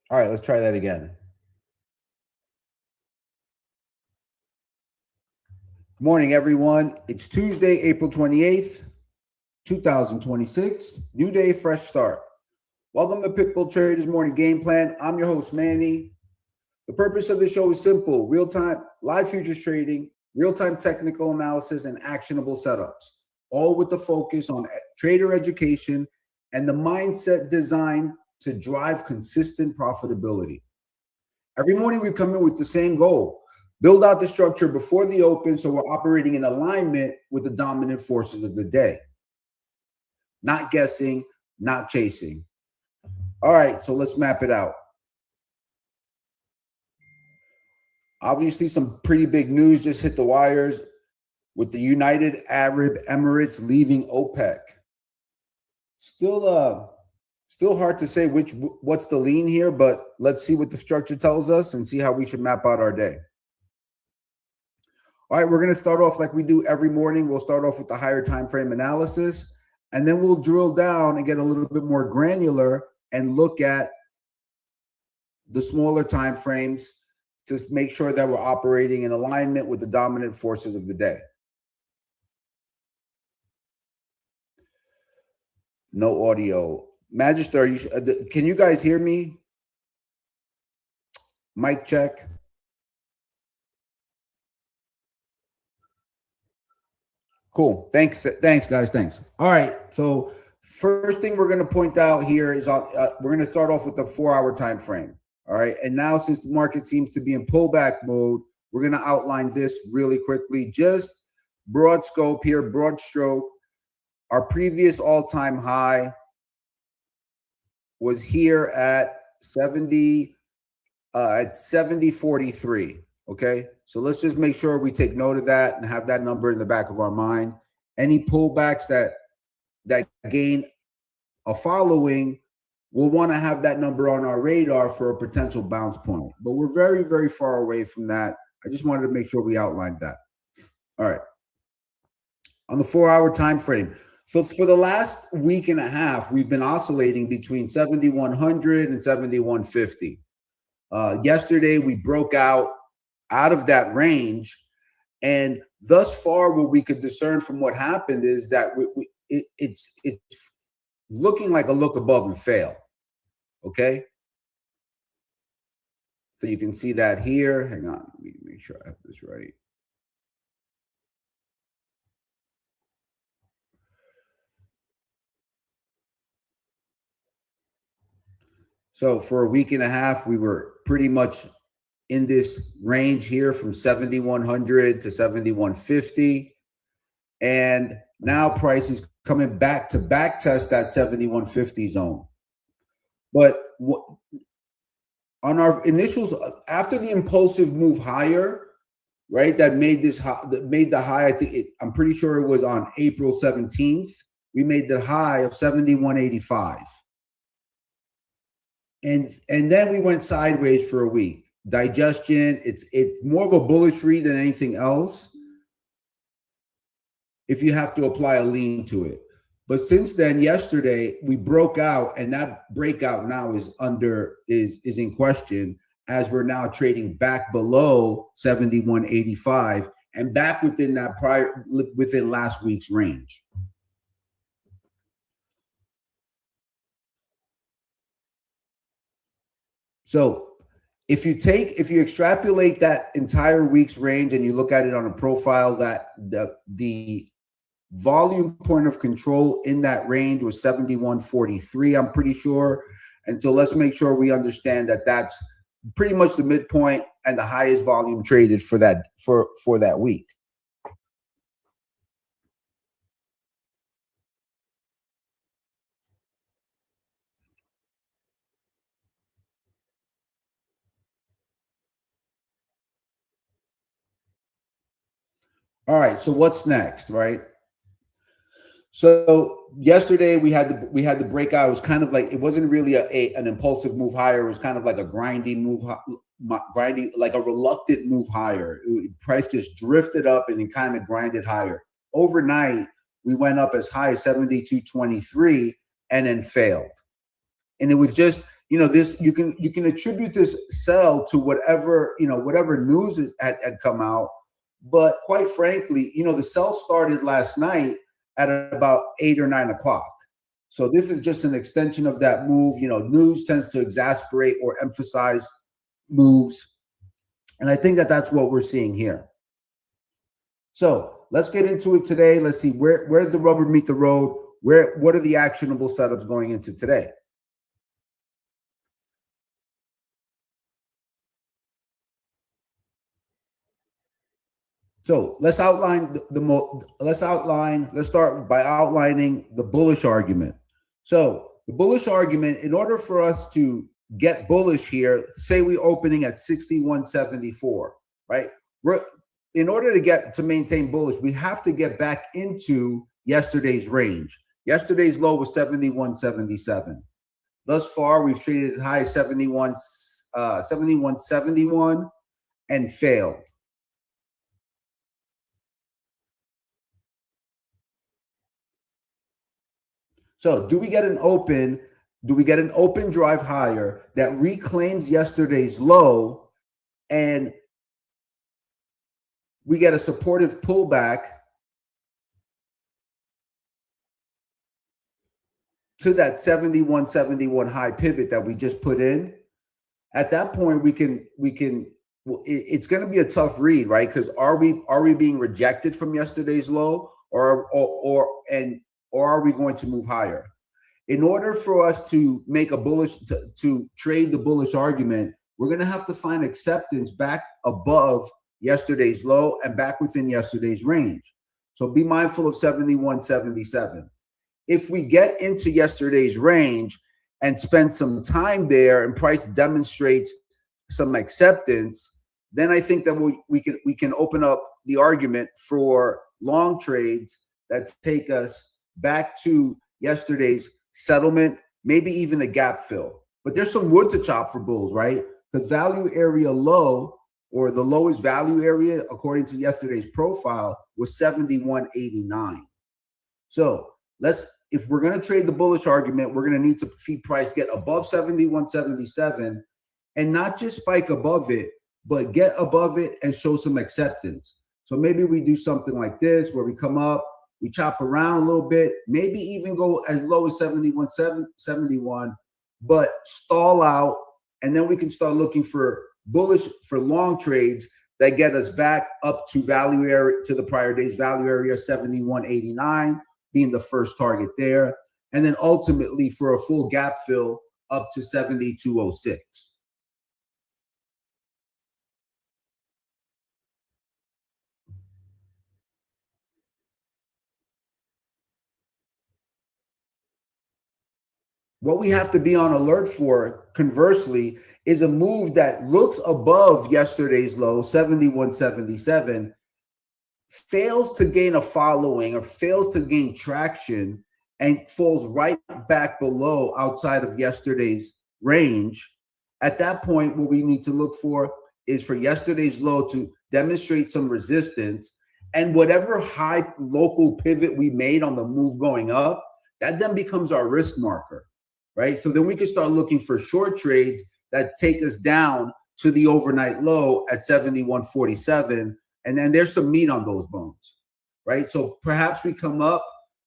All right, let's try that again. Good morning, everyone. It's Tuesday, April 28th, 2026. New day, fresh start. Welcome to Pitbull Traders Morning Game Plan. I'm your host, Manny. The purpose of the show is simple: real-time live futures trading, real-time technical analysis, and actionable setups, all with the focus on trader education and the mindset designed to drive consistent profitability. Every morning we come in with the same goal: build out the structure before the open so we're operating in alignment with the dominant forces of the day. Not guessing, not chasing. All right, so let's map it out. Obviously, some pretty big news just hit the wires with the United Arab Emirates leaving OPEC. Still hard to say what's the lean here, but let's see what the structure tells us and see how we should map out our day. All right, we're going to start off like we do every morning. We'll start off with the higher time frame analysis, and then we'll drill down and get a little bit more granular and look at the smaller time frames to make sure that we're operating in alignment with the dominant forces of the day. No audio. Magister, can you guys hear me? Mic check. Cool. Thanks, guys. Thanks. All right. So first thing we're going to point out here is we're going to start off with the 4-hour time frame. All right. And now, since the market seems to be in pullback mode, we're going to outline this really quickly. Just broad scope here, broad stroke. Our previous all-time high was here at 70.43. Okay, so let's just make sure we take note of that and have that number in the back of our mind. Any pullbacks that gain a following, we'll want to have that number on our radar for a potential bounce point. But we're very, very far away from that. I just wanted to make sure we outlined that. All right. On the 4-hour time frame. So for the last week and a half, we've been oscillating between 7,100 and 7,150. Yesterday, we broke out of that range, and thus far what we could discern from what happened is that it's looking like a look above and fail. Okay, so you can see that here. Hang on, let me make sure I have this right. So for a week and a half, we were pretty much in this range here from 7,100 to 7,150. And now price is coming back to back test that 7,150 zone. But on our initials, after the impulsive move higher, right, that made the high, I think I'm pretty sure it was on April 17th, we made the high of 71.85. And then we went sideways for a week. Digestion, it's more of a bullish read than anything else if you have to apply a lean to it. But since then, yesterday, we broke out, and that breakout now is in question, as we're now trading back below 71.85 and back within last week's range. So if you extrapolate that entire week's range and you look at it on a profile, that the volume point of control in that range was 71.43, I'm pretty sure. And so let's make sure we understand that that's pretty much the midpoint and the highest volume traded for that week. All right, so what's next, right? So yesterday we had the breakout. It was kind of like, it wasn't really an impulsive move higher. It was kind of like a grinding move, like a reluctant move higher. Price just drifted up and it kind of grinded higher. Overnight, we went up as high as 72.23 and then failed. And it was just this you can attribute this sell to whatever news had come out. But quite frankly, the sell started last night at about 8 or 9 o'clock. So this is just an extension of that move. News tends to exasperate or emphasize moves. And I think that's what we're seeing here. So let's get into it today. Let's see where's the rubber meet the road. What are the actionable setups going into today? So let's outline let's start by outlining the bullish argument. So the bullish argument, in order for us to get bullish here, say we're opening at 61.74, right? In order to maintain bullish, we have to get back into yesterday's range. Yesterday's low was 71.77. Thus far, we've traded as high as 71.71 and failed. So do we get an open drive higher that reclaims yesterday's low, and we get a supportive pullback to that 71.71 high pivot that we just put in? At that point, it's going to be a tough read, right? Because are we being rejected from yesterday's low, or are we going to move higher? In order for us to make to trade the bullish argument, we're going to have to find acceptance back above yesterday's low and back within yesterday's range. So be mindful of 71.77. If we get into yesterday's range and spend some time there and price demonstrates some acceptance, then I think that we can open up the argument for long trades that take us back to yesterday's settlement, maybe even a gap fill. But there's some wood to chop for bulls, right? The value area low, or the lowest value area according to yesterday's profile, was 71.89. So if we're going to trade the bullish argument, we're going to need to see price get above 71.77, and not just spike above it, but get above it and show some acceptance. So maybe we do something like this, where we come up, we chop around a little bit, maybe even go as low as 71, but stall out, and then we can start looking for long trades that get us back up to value area, to the prior day's value area, 71.89 being the first target there, and then ultimately for a full gap fill up to 72.06. What we have to be on alert for, conversely, is a move that looks above yesterday's low, 71.77, fails to gain a following or fails to gain traction, and falls right back below outside of yesterday's range. At that point, what we need to look for is for yesterday's low to demonstrate some resistance, and whatever high local pivot we made on the move going up, that then becomes our risk marker, right? So then we can start looking for short trades that take us down to the overnight low at 71.47, and then there's some meat on those bones, right? So perhaps we come up,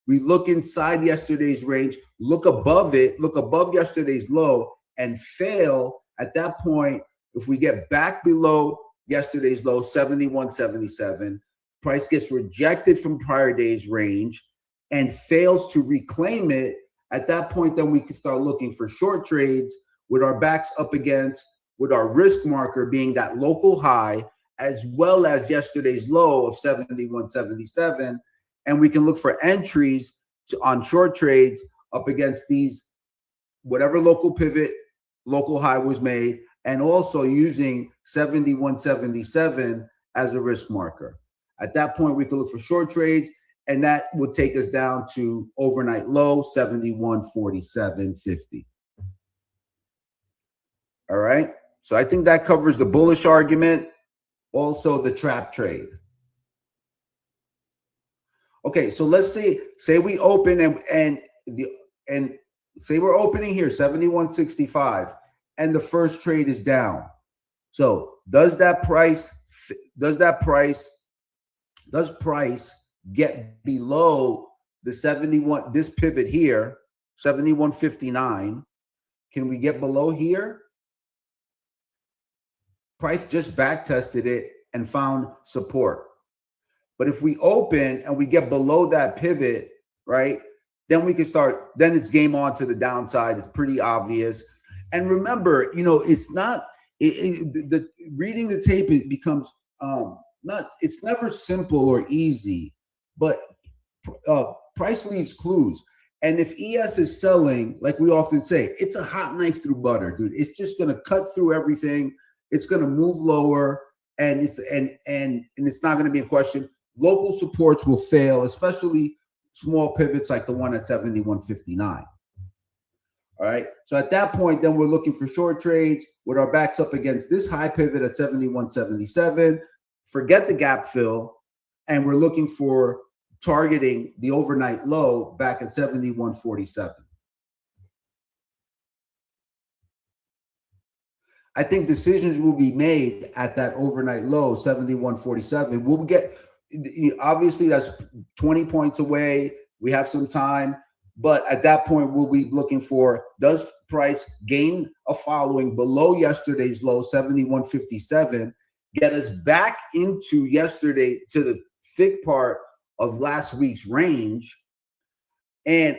we look inside yesterday's range, look above yesterday's low, and fail. At that point, if we get back below yesterday's low, 71.77, price gets rejected from prior day's range and fails to reclaim it. At that point, then we can start looking for short trades with our backs up against, with our risk marker being that local high, as well as yesterday's low of 71.77. And we can look for entries on short trades up against these, whatever local pivot, local high was made, and also using 71.77 as a risk marker. At that point, we can look for short trades, and that would take us down to overnight low, 71.4750. All right. So I think that covers the bullish argument, also the trap trade. Okay, so let's say we open and say we're opening here 71.65 and the first trade is down. So does price get below the 71, this pivot here, 71.59? Can we get below here? Price just back tested it and found support. But if we open and we get below that pivot, right, then we can start, then it's game on to the downside. It's pretty obvious. And remember, it's not, reading the tape, it becomes it's never simple or easy, but price leaves clues. And if ES is selling, like we often say, it's a hot knife through butter, dude. It's just going to cut through everything. It's going to move lower, and it's not going to be a question. Local supports will fail, especially small pivots like the one at 71.59. All right. So at that point, then we're looking for short trades with our backs up against this high pivot at 71.77. Forget the gap fill, and we're looking for targeting the overnight low back at 71.47. I think decisions will be made at that overnight low, 71.47. We'll get, obviously that's 20 points away. We have some time, but at that point, we'll be looking for, does price gain a following below yesterday's low, 71.57, get us back into yesterday to the thick part of last week's range, and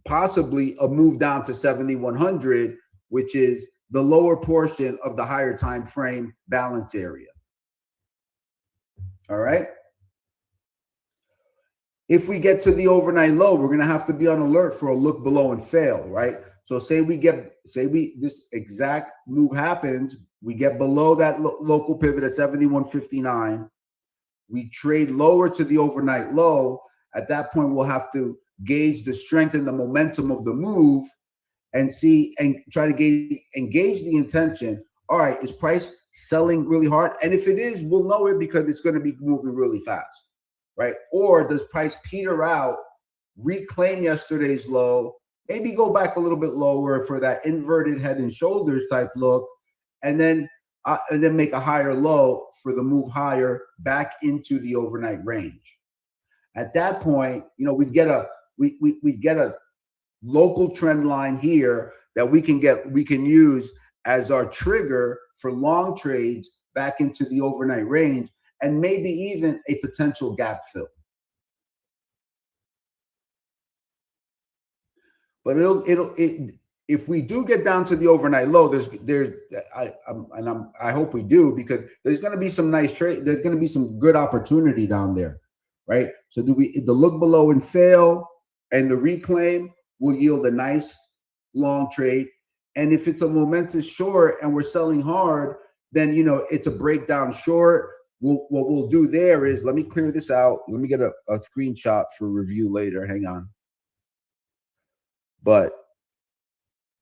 possibly a move down to 7,100, which is the lower portion of the higher time frame balance area. All right. If we get to the overnight low, we're going to have to be on alert for a look below and fail, right? So this exact move happens, we get below that local pivot at 71.59. We trade lower to the overnight low. At that point, we'll have to gauge the strength and the momentum of the move and see and try to gauge the intention. All right, is price selling really hard? And if it is, we'll know it because it's going to be moving really fast, right? Or does price peter out, reclaim yesterday's low, maybe go back a little bit lower for that inverted head and shoulders type look, and then make a higher low for the move higher back into the overnight range. At that point, we'd get a local trend line here that we can use as our trigger for long trades back into the overnight range, and maybe even a potential gap fill. But if we do get down to the overnight low, I hope we do, because there's going to be some nice trade. There's going to be some good opportunity down there, right? So the look below and fail, and the reclaim will yield a nice long trade. And if it's a momentous short and we're selling hard, then it's a breakdown short. What we'll do there is, let me clear this out. Let me get a screenshot for review later. Hang on. But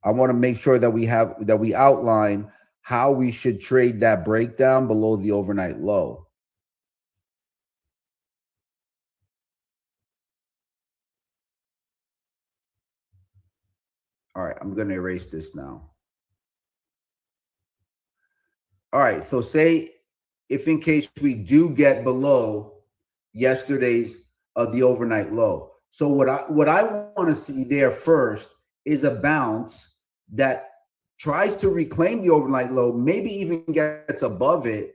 I want to make sure that we outline how we should trade that breakdown below the overnight low. All right, I'm going to erase this now. All right, so say if in case we do get below yesterday's the overnight low. So what I want to see there first is a bounce that tries to reclaim the overnight low, maybe even gets above it,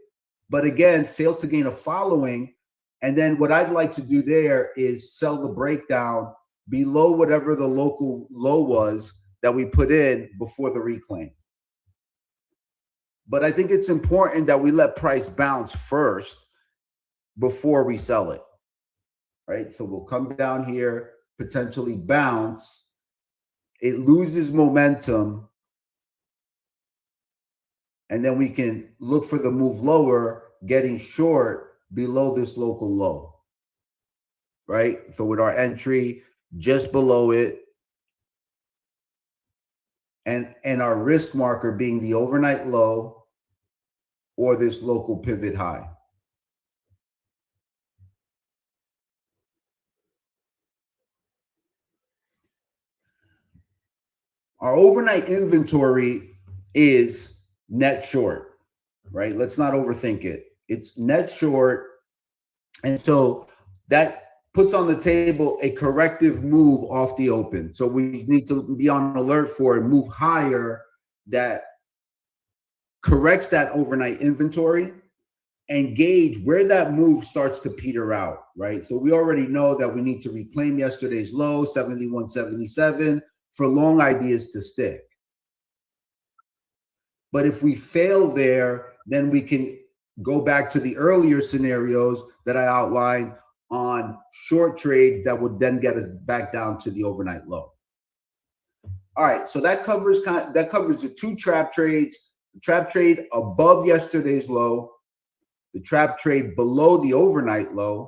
but again, fails to gain a following. And then what I'd like to do there is sell the breakdown below whatever the local low was that we put in before the reclaim. But I think it's important that we let price bounce first before we sell it, right? So we'll come down here, potentially bounce. It loses momentum, and then we can look for the move lower, getting short below this local low, right? So with our entry just below it, and our risk marker being the overnight low or this local pivot high. Our overnight inventory is net short, right? Let's not overthink it. It's net short. And so that puts on the table a corrective move off the open. So we need to be on alert for a move higher that corrects that overnight inventory and gauge where that move starts to peter out, right? So we already know that we need to reclaim yesterday's low, 71.77, for long ideas to stick. But if we fail there, then we can go back to the earlier scenarios that I outlined on short trades that would then get us back down to the overnight low. All right, so that covers the two trap trades: the trap trade above yesterday's low, the trap trade below the overnight low.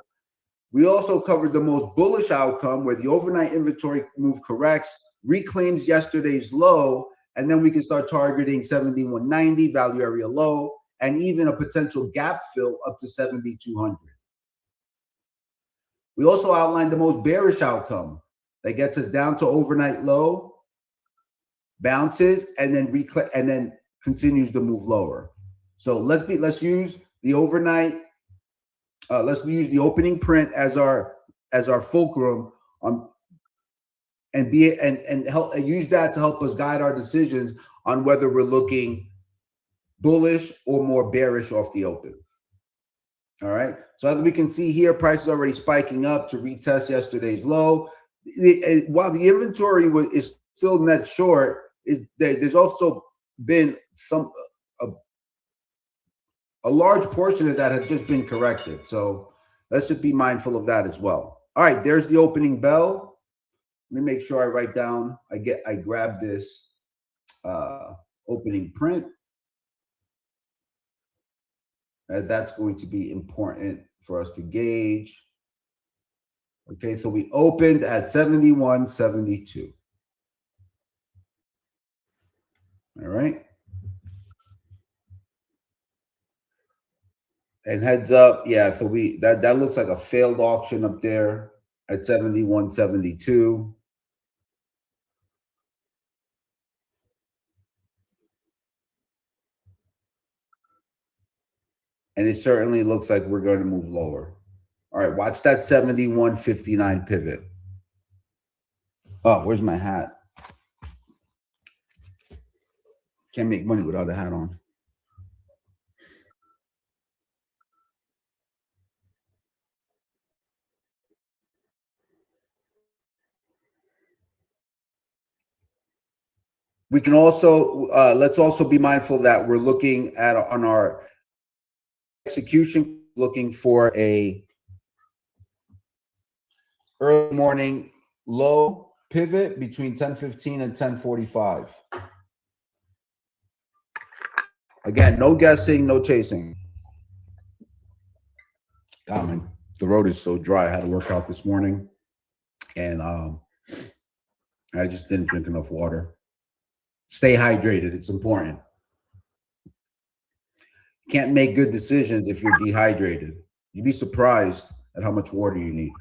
We also covered the most bullish outcome where the overnight inventory move corrects, reclaims yesterday's low, and then we can start targeting 71.90 value area low, and even a potential gap fill up to 7,200. We also outlined the most bearish outcome that gets us down to overnight low, bounces, and then continues to move lower. So let's use the overnight. Let's use the opening print as our fulcrum and use that to help us guide our decisions on whether we're looking bullish or more bearish off the open. All right. So as we can see here, price is already spiking up to retest yesterday's low. While the inventory is still net short, there's also been a large portion of that has just been corrected. So let's just be mindful of that as well. All right, there's the opening bell. Let me make sure I write down, I grab this opening print. That's going to be important for us to gauge. Okay, so we opened at 71.72. All right. And heads up, yeah, so that looks like a failed auction up there at 71.72. And it certainly looks like we're going to move lower. All right, watch that 71.59 pivot. Oh, where's my hat? Can't make money without a hat on. We can also, let's also be mindful that we're looking at on our execution, looking for a early morning low pivot between 10:15 and 10:45. Again, no guessing, no chasing. God, man, the road is so dry. I had to work out this morning, and I just didn't drink enough water. Stay hydrated. It's important. You can't make good decisions if you're dehydrated. You'd be surprised at how much water you need.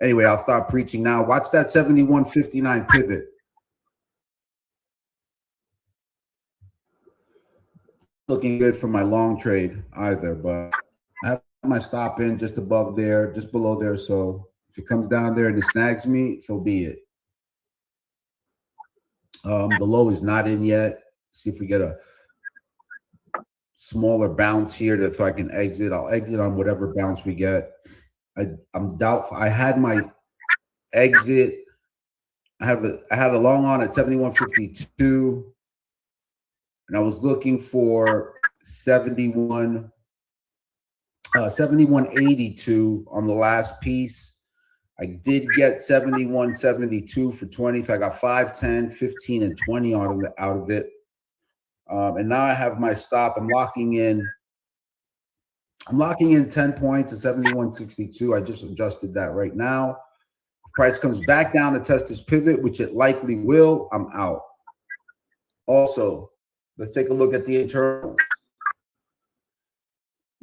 Anyway, I'll stop preaching now. Watch that 71.59 pivot. Looking good for my long trade either, but I have my stop in just above there, just below there. So if it comes down there and it snags me, so be it. The low is not in yet. See if we get a smaller bounce here so I can exit. I'll exit on whatever bounce we get. I'm doubtful. I had my exit. I had a long on at 71.52, and I was looking for 71.82 on the last piece. I did get 71.72 for 20. So I got 5, 10, 15, and 20 out of it. And now I have my stop. I'm locking in 10 points at 71.62. I just adjusted that right now. If price comes back down to test this pivot, which it likely will, I'm out. Also, let's take a look at the internals.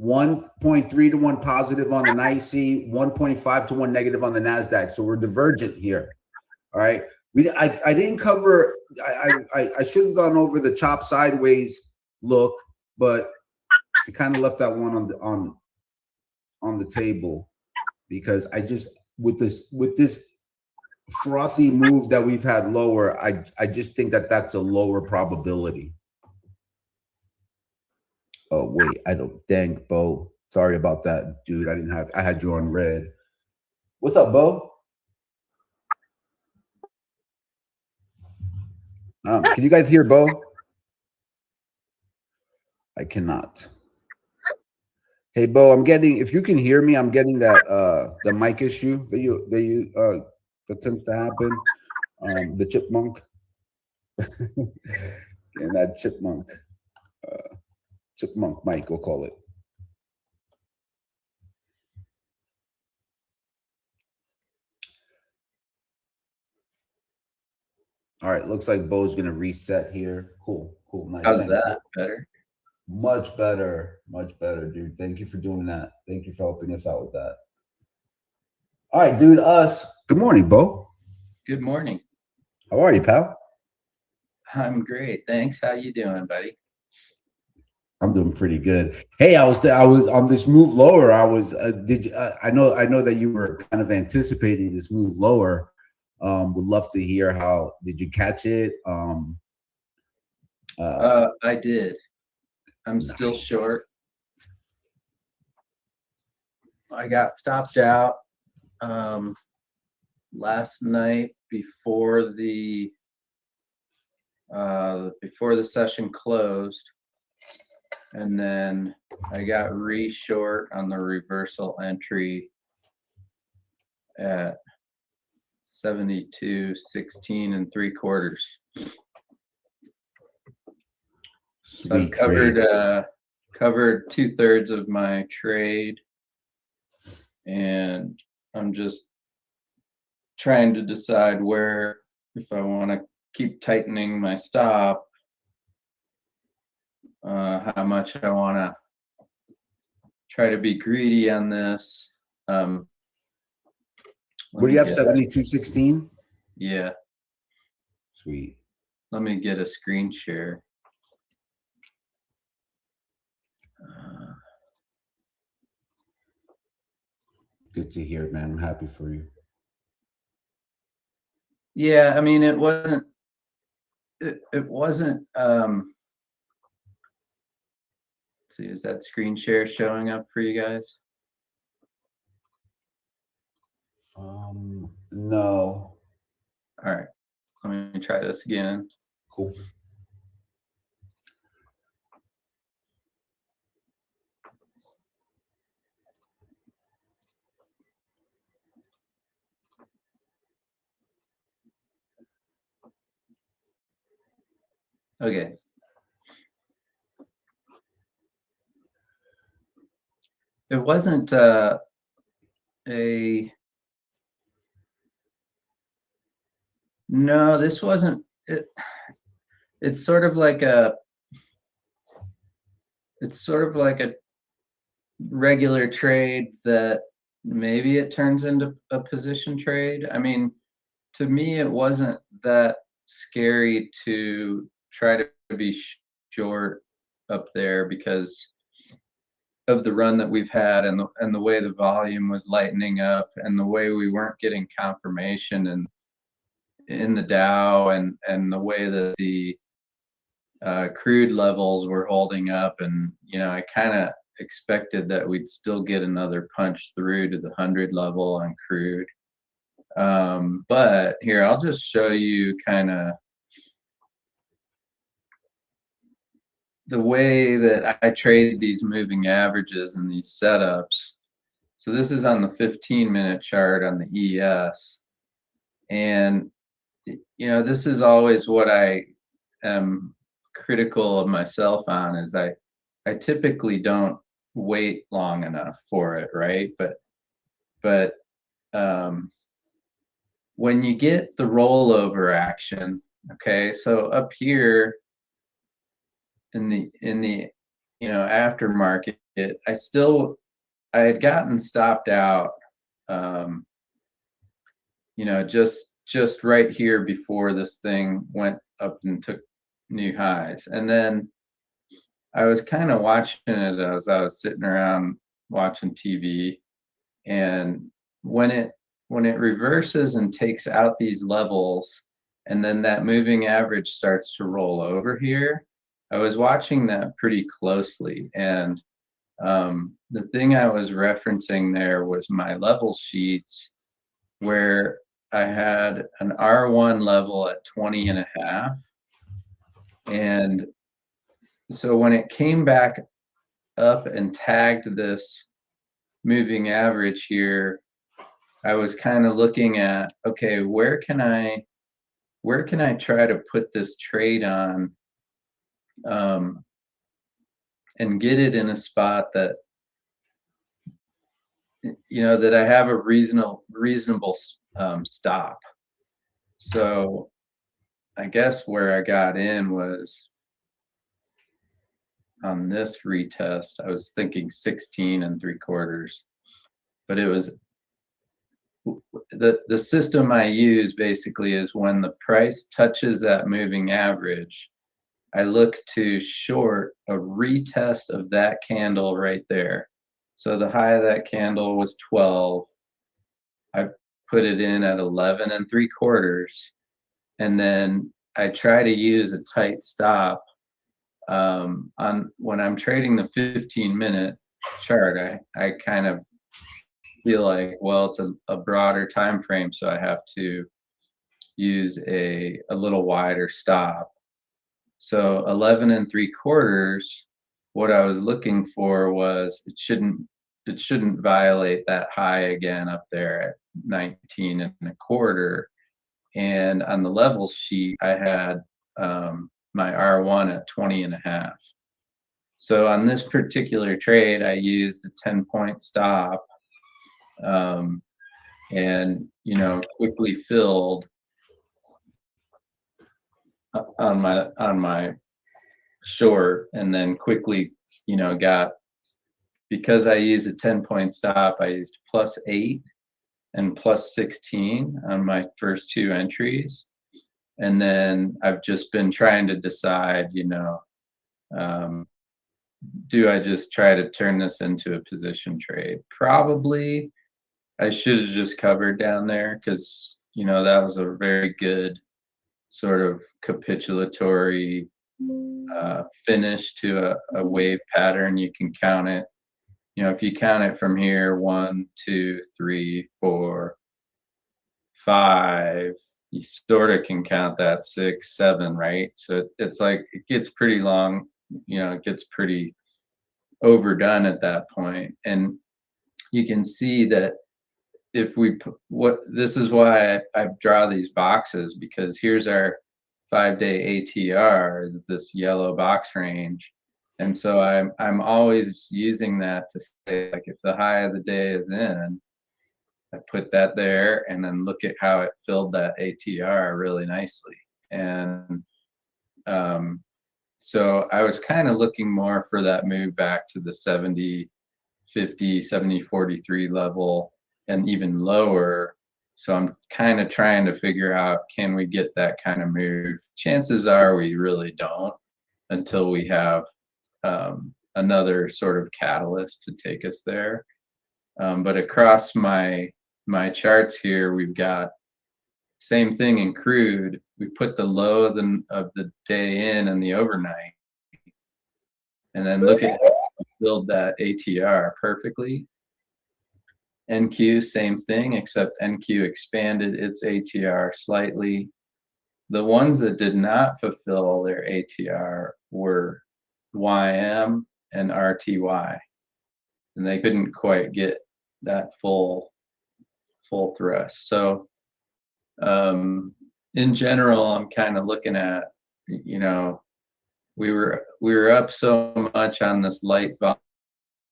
1.3 to 1 positive on the NYSE, 1.5 to 1 negative on the NASDAQ. So we're divergent here. All right. I didn't cover. I should have gone over the chop sideways look, but I kind of left that one on the table because I just with this frothy move that we've had lower, I just think that that's a lower probability. Oh wait, I don't. Dang, Bo. Sorry about that, dude. I had you on red. What's up, Bo? Can you guys hear Bo? I cannot. Hey, Bo, I'm getting. If you can hear me, I'm getting that the mic issue that tends to happen. The chipmunk, and that chipmunk mic, we'll call it. All right, looks like Bo's gonna reset here. Cool, nice. How's that? Better? Much better, dude. Thank you for doing that. Thank you for helping us out with that. All right, dude. Good morning, Bo. Good morning. How are you, pal? I'm great, thanks. How you doing, buddy? I'm doing pretty good. Hey, I was on this move lower. I was I know that you were kind of anticipating this move lower. Would love to hear how did you catch it? I did. I'm nice. Still short. I got stopped out last night before the session closed, and then I got re-short on the reversal entry at 72.16 3/4. So I've covered 2/3 of my trade, and I'm just trying to decide where, if I want to keep tightening my stop, how much I want to try to be greedy on this. What do you have, 72.16? Yeah. Sweet. Let me get a screen share. Good to hear, man. I'm happy for you. Yeah, I mean, it wasn't let's see, is that screen share showing up for you guys? No. All right, let me try this again. Cool. Okay. It wasn't no, this wasn't it. It's sort of like a regular trade that maybe it turns into a position trade. I mean, to me, it wasn't that scary to try to be short up there because of the run that we've had and the way the volume was lightening up and the way we weren't getting confirmation in the Dow and the way that the crude levels were holding up. And I kind of expected that we'd still get another punch through to the 100 level on crude. But here, I'll just show you kind of the way that I trade these moving averages and these setups. So this is on the 15-minute chart on the ES. And, this is always what I am critical of myself on, is I typically don't wait long enough for it, right? But when you get the rollover action, okay, so up here in the aftermarket, I had gotten stopped out, just just right here before this thing went up and took new highs. And then I was kind of watching it as I was sitting around watching TV, and when it reverses and takes out these levels, and then that moving average starts to roll over here, I was watching that pretty closely. And the thing I was referencing there was my level sheets, where I had an R1 level at 20.5. And so when it came back up and tagged this moving average here, I was kind of looking at, okay, where can I try to put this trade on, and get it in a spot that, that I have a reasonable stop. So I guess where I got in was on this retest. I was thinking 16.75, but it was the system I use basically is when the price touches that moving average, I look to short a retest of that candle right there. So the high of that candle was 12. I put it in at 11.75, and then I try to use a tight stop on when I'm trading the 15-minute chart. I kind of feel like, well, it's a broader time frame, so I have to use a little wider stop. So 11.75, what I was looking for was it shouldn't violate that high again up there at 19.25. And on the levels sheet, I had my R1 at 20.5. So on this particular trade, I used a 10-point stop, and quickly filled on my short, and then quickly got, because I used a 10-point stop, I used +8 and +16 on my first two entries. And then I've just been trying to decide, do I just try to turn this into a position trade? Probably I should have just covered down there, because that was a very good sort of capitulatory finish to a wave pattern. You can count it, if you count it from here, 1, 2, 3, 4, 5, you sort of can count that 6, 7, right? So it's like it gets pretty long, it gets pretty overdone at that point. And you can see that if we this is why I draw these boxes, because here's our 5-day ATR, is this yellow box range. And so I'm always using that to say, like, if the high of the day is in, I put that there, and then look at how it filled that ATR really nicely. And so I was kind of looking more for that move back to the 70, 50, 70, 43 level and even lower. So I'm kind of trying to figure out, can we get that kind of move? Chances are we really don't, until we have another sort of catalyst to take us there. But across my charts here, we've got same thing in crude. We put the low of the day in and the overnight, and then look at build that ATR perfectly. NQ, same thing, except NQ expanded its ATR slightly. The ones that did not fulfill their ATR were YM and RTY, and they couldn't quite get that full thrust. So in general, I'm kind of looking at, we were up so much on this light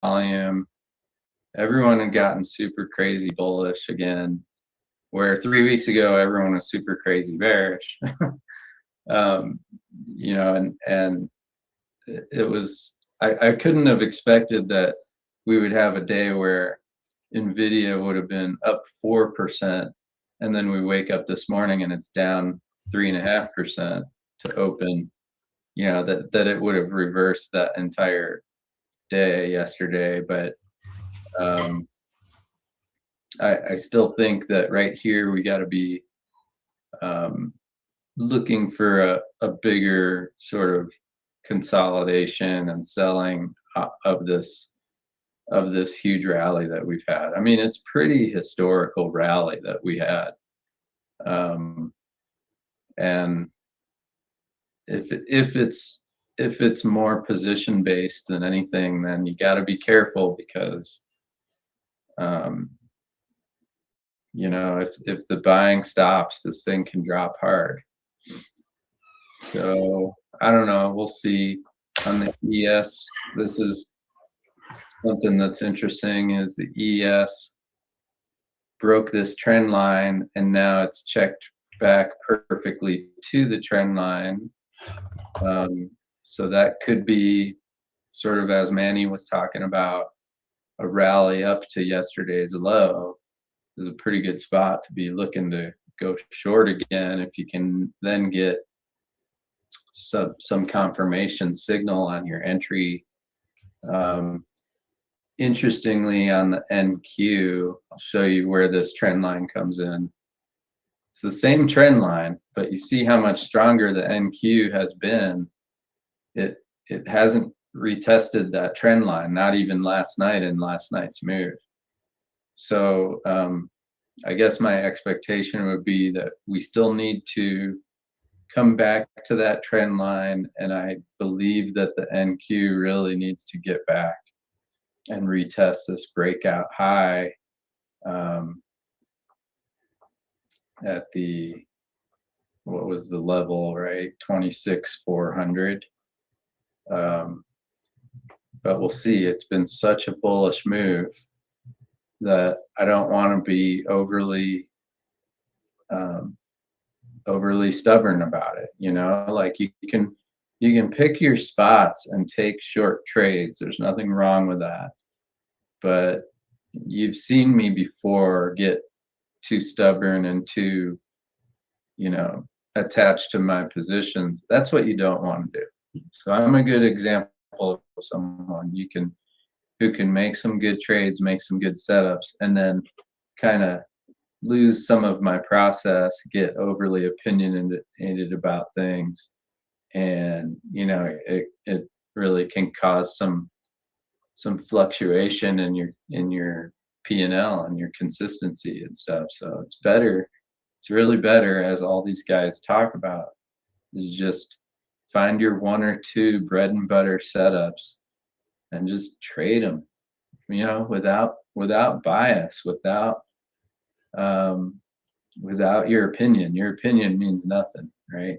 volume. Everyone had gotten super crazy bullish again, where 3 weeks ago everyone was super crazy bearish. And it was, I couldn't have expected that we would have a day where Nvidia would have been up 4% and then we wake up this morning and it's down 3.5% to open, you know, that it would have reversed that entire day yesterday. But I still think that right here we got to be looking for a bigger sort of consolidation and selling of this huge rally that we've had. I mean, it's pretty historical rally that we had. And if it's more position based than anything, then you got to be careful because you know, if the buying stops, this thing can drop hard. So I don't know. We'll see. On the ES, this is something that's interesting is the ES broke this trend line and now it's checked back perfectly to the trend line. So that could be sort of, as Manny was talking about, a rally up to yesterday's low is a pretty good spot to be looking to go short again if you can then get some confirmation signal on your entry. Interestingly, on the NQ, I'll show you where this trend line comes in. It's the same trend line, but you see how much stronger the NQ has been. It hasn't retested that trend line, not even last night in last night's move. So I guess my expectation would be that we still need to come back to that trend line, and I believe that the NQ really needs to get back and retest this breakout high at the, what was the level, right? 26,400. But we'll see. It's been such a bullish move that I don't want to be overly stubborn about it. You know, like you can pick your spots and take short trades. There's nothing wrong with that. But you've seen me before get too stubborn and too, you know, attached to my positions. That's what you don't want to do. So I'm a good example of someone who can make some good trades, make some good setups, and then kind of lose some of my process, get overly opinionated about things, and you know, it really can cause some fluctuation in your P&L and your consistency and stuff. So it's really better, as all these guys talk about, is just find your one or two bread and butter setups and just trade them, you know, without bias, without your opinion. Your opinion means nothing, right?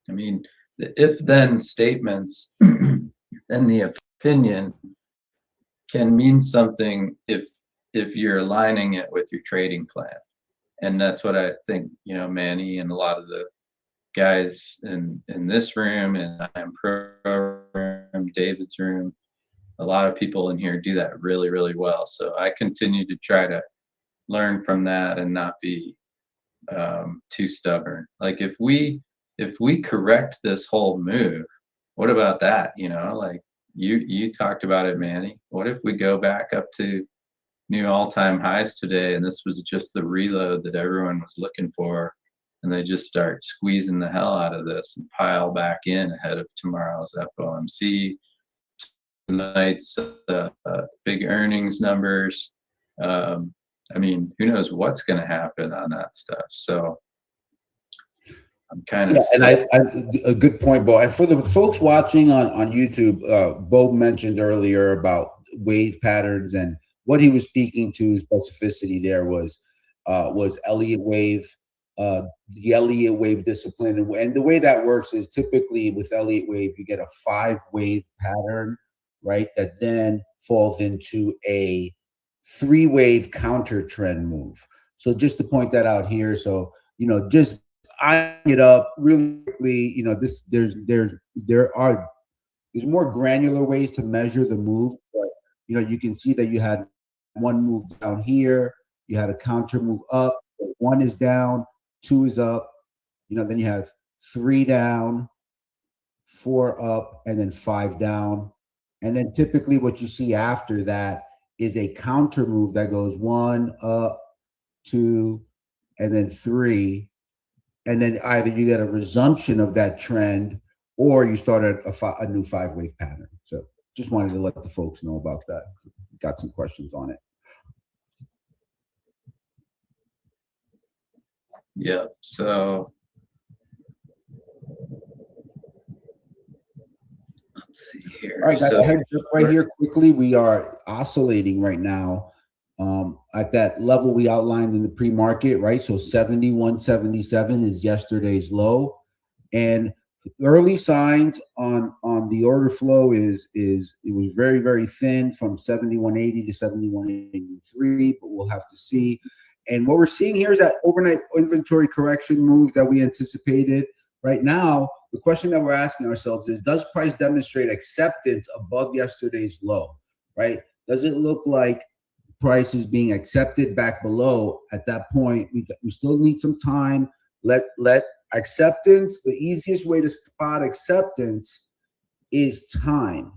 I mean, the if-then statements and the opinion can mean something if you're aligning it with your trading plan. And that's what I think, you know, Manny and a lot of the guys in this room and I'm Pro room, David's room, a lot of people in here do that really, really well. So I continue to try to learn from that and not be too stubborn. Like if we correct this whole move, what about that? You know, like you talked about it, Manny. What if we go back up to new all-time highs today and this was just the reload that everyone was looking for, and they just start squeezing the hell out of this and pile back in ahead of tomorrow's FOMC, tonight's big earnings numbers. I mean, who knows what's going to happen on that stuff. So I'm kind of and I a good point, Bo. And for the folks watching on YouTube, Bo mentioned earlier about wave patterns, and what he was speaking to specificity there was Elliott wave, the Elliott wave discipline, and the way that works is typically with Elliott wave you get a 5-wave pattern, right? That then falls into a 3-wave counter trend move. So just to point that out here, so you know, just eyeing it up really quickly, you know, there's more granular ways to measure the move, but you know, you can see that you had one move down here, you had a counter move up, 1 is down, 2 is up, then you have 3 down, 4 up, and then 5 down. And then typically what you see after that is a counter move that goes 1 up, 2, and then 3. And then either you get a resumption of that trend or you start a new 5-wave pattern. So just wanted to let the folks know about that. Got some questions on it. Yeah, so let's see here. All right, guys, heads up right here quickly. We are oscillating right now at that level we outlined in the pre-market, right? So 71.77 is yesterday's low. And early signs on the order flow is it was very, very thin from 71.80 to 71.83, but we'll have to see. And what we're seeing here is that overnight inventory correction move that we anticipated. Right now, the question that we're asking ourselves is, does price demonstrate acceptance above yesterday's low, right? Does it look like price is being accepted back below? At that point, we still need some time. Let acceptance, the easiest way to spot acceptance is time.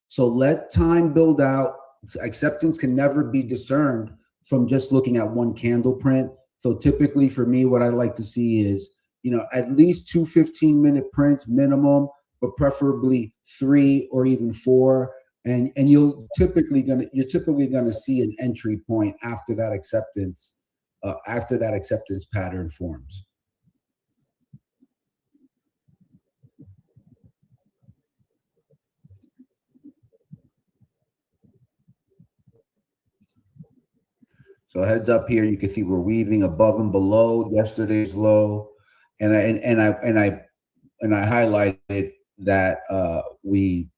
So let time build out. Acceptance can never be discerned from just looking at one candle print. So typically for me, what I like to see is, at least 2 15-minute prints minimum, but preferably 3 or even 4. And you're typically gonna see an entry point after that acceptance pattern forms. So heads up here, you can see we're weaving above and below yesterday's low, and I highlighted that we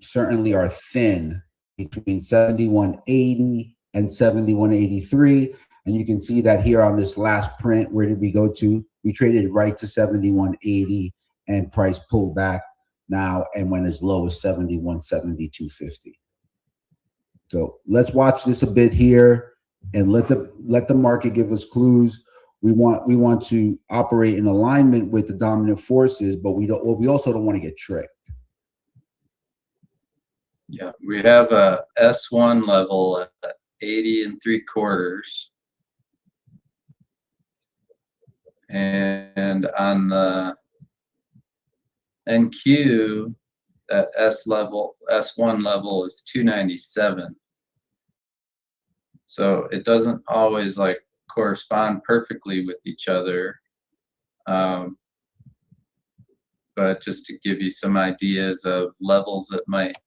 certainly are thin between 71.80 and 71.83, and you can see that here on this last print. Where did we go to? We traded right to 71.80, and price pulled back now and went as low as 71.72.50. So let's watch this a bit here and let the market give us clues. We want to operate in alignment with the dominant forces, but we also don't want to get tricked. Yeah, we have a S1 level at 80 3/4, and on the NQ, that S1 level is 297. So it doesn't always correspond perfectly with each other. But just to give you some ideas of levels that might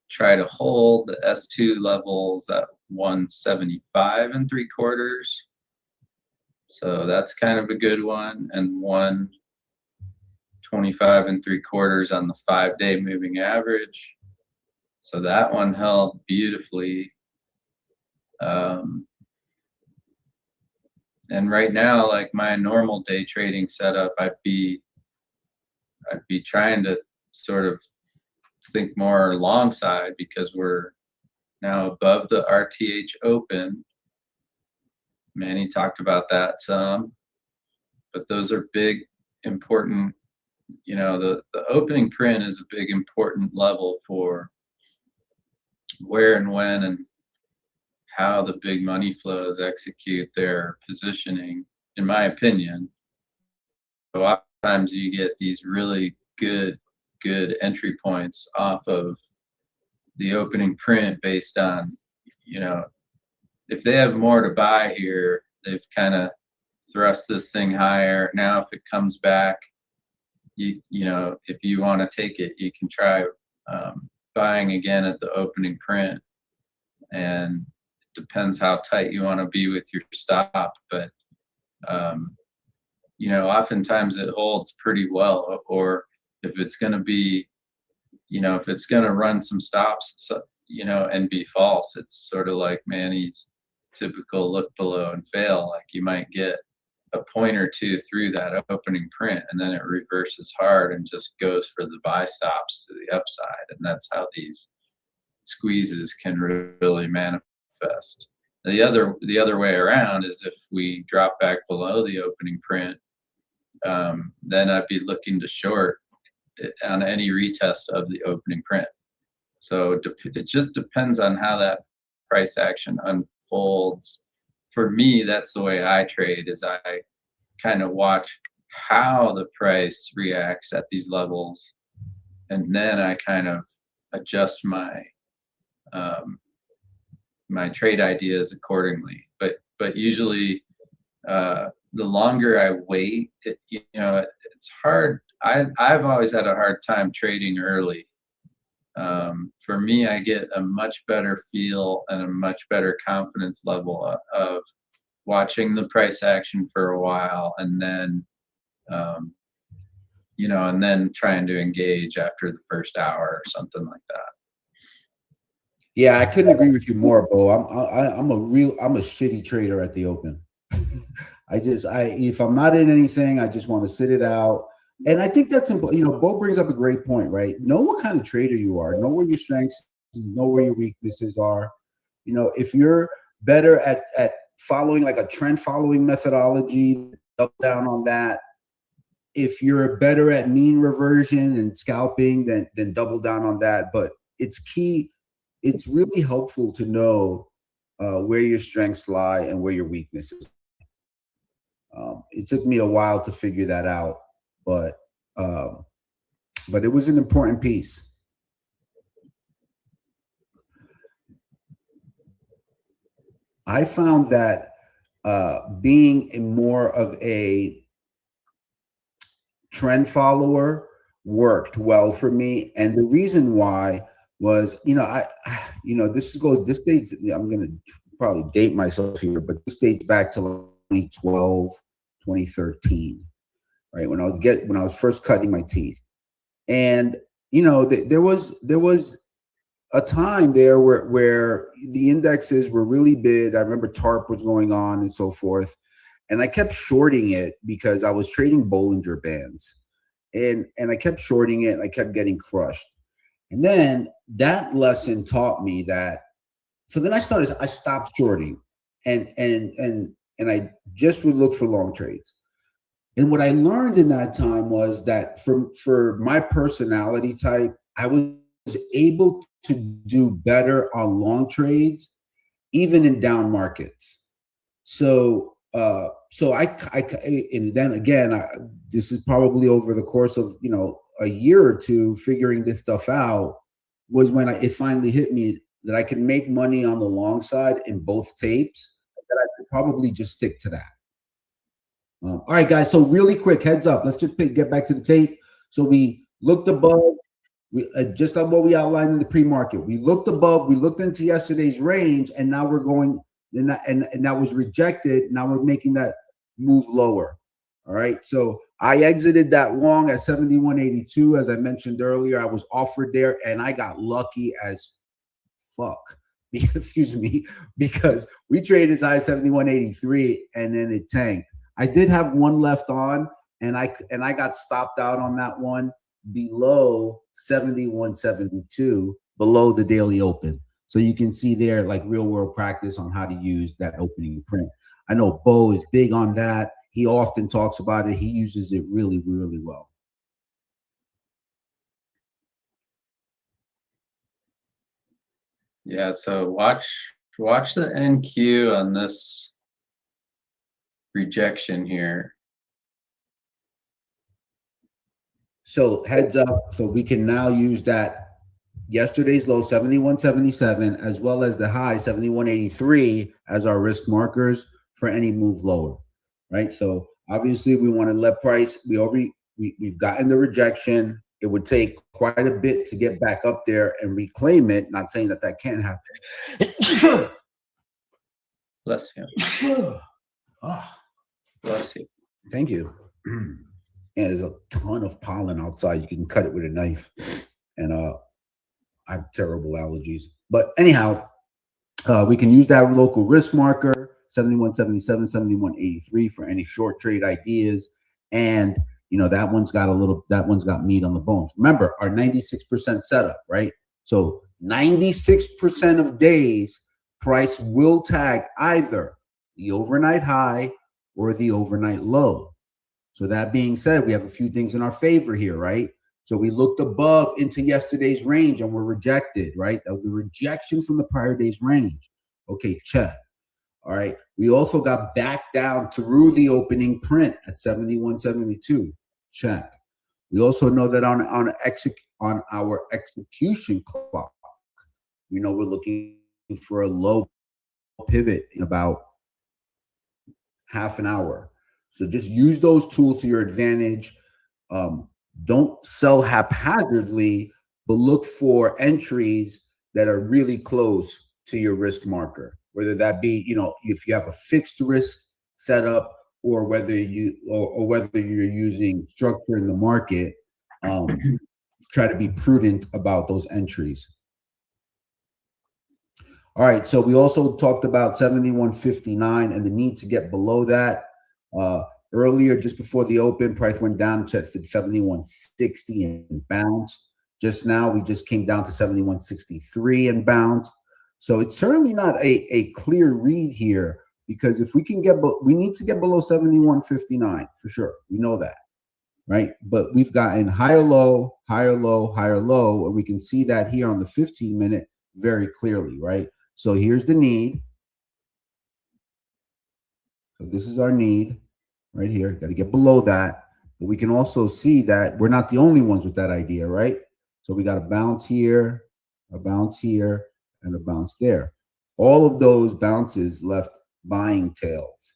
try to hold, the S2 levels at 175 3/4. So that's kind of a good one, and 125 3/4 on the 5-day moving average. So that one held beautifully. And right now, like my normal day trading setup, I'd be trying to sort of think more long side, because we're now above the RTH open. Manny talked about that some, but those are big, important, the opening print is a big, important level for where and when and how the big money flows execute their positioning, in my opinion. So oftentimes you get these really good entry points off of the opening print based on, if they have more to buy here, they've kind of thrust this thing higher. Now, if it comes back, if you want to take it, you can try buying again at the opening print, and it depends how tight you want to be with your stop. But oftentimes it holds pretty well. Or if it's going to be, if it's going to run some stops, and be false, it's sort of like Manny's typical look below and fail. Like you might get a point or two through that opening print, and then it reverses hard and just goes for the buy stops to the upside. And that's how these squeezes can really manifest. The other way around is if we drop back below the opening print, then I'd be looking to short on any retest of the opening print. So it just depends on how that price action unfolds. For me, that's the way I trade, is I kind of watch how the price reacts at these levels, and then I kind of adjust my my trade ideas accordingly. But usually, the longer I wait, it's hard. I've always had a hard time trading early. For me, I get a much better feel and a much better confidence level of watching the price action for a while, and then and then trying to engage after the first hour or something like that. Yeah, I couldn't agree with you more, Bo. I'm a shitty trader at the open. If I'm not in anything, I just want to sit it out. And I think that's important. Bo brings up a great point, right? Know what kind of trader you are. Know where your strengths, know where your weaknesses are. If you're better at following like a trend following methodology, double down on that. If you're better at mean reversion and scalping, then double down on that. But it's key. It's really helpful to know where your strengths lie and where your weaknesses. It took me a while to figure that out, but it was an important piece. I found that being more of a trend follower worked well for me, and the reason why was, this dates. I'm gonna probably date myself here, but this dates back to 2012, 2013, right? When I was first cutting my teeth, and there was a time there where the indexes were really big. I remember TARP was going on and so forth, and I kept shorting it because I was trading Bollinger Bands, and I kept shorting it. And I kept getting crushed. And then that lesson taught me that. So then I stopped shorting, and I just would look for long trades. And what I learned in that time was that for my personality type, I was able to do better on long trades, even in down markets. So and then again, this is probably over the course of a year or two figuring this stuff out, was when it finally hit me that I could make money on the long side in both tapes, that I could probably just stick to that. All right, guys. So really quick, heads up. Let's just get back to the tape. So we looked above, just like what we outlined in the pre-market. We looked above. We looked into yesterday's range, and now we're going. And that was rejected. Now we're making that move lower. All right. So I exited that long at 71.82. As I mentioned earlier, I was offered there, and I got lucky as fuck. Excuse me, because we traded as high as 71.83, and then it tanked. I did have one left on, and I got stopped out on that one below 71.72, below the daily open. So you can see there, like, real world practice on how to use that opening print. I know Bo is big on that. He often talks about it. He uses it really, really well. Yeah, so watch the NQ on this rejection here. So heads up, so we can now use that yesterday's low 71.77 as well as the high 71.83 as our risk markers for any move lower, right? So obviously we want to let price. We've gotten the rejection. It would take quite a bit to get back up there and reclaim it. Not saying that can't happen. Bless you. Oh, Bless you. thank you. Yeah, there's a ton of pollen outside. You can cut it with a knife, and I have terrible allergies. But anyhow, we can use that local risk marker, 71.77, 71.83 for any short trade ideas. And that one's got meat on the bones. Remember our 96% setup, right? So 96% of days price will tag either the overnight high or the overnight low. So that being said, we have a few things in our favor here, right? So we looked above into yesterday's range and we're rejected, right? That was a rejection from the prior day's range. Okay, check. All right. We also got back down through the opening print at 71.72. Check. We also know that on our execution clock, we know we're looking for a low pivot in about half an hour. So just use those tools to your advantage. Don't sell haphazardly, but look for entries that are really close to your risk marker, whether that be, if you have a fixed risk setup or whether whether you're using structure in the market. Try to be prudent about those entries. All right, so we also talked about 71.59 and the need to get below that. Earlier, just before the open, price went down to 71.60 and bounced. Just now, we just came down to 71.63 and bounced. So it's certainly not a clear read here, because if we can we need to get below 71.59 for sure. We know that, right? But we've gotten higher low, higher low, higher low, and we can see that here on the 15-minute very clearly, right? So here's the need. So this is our need right here. Got to get below that. But we can also see that we're not the only ones with that idea, right? So we got a bounce here, a bounce here, and a bounce there. All of those bounces left buying tails.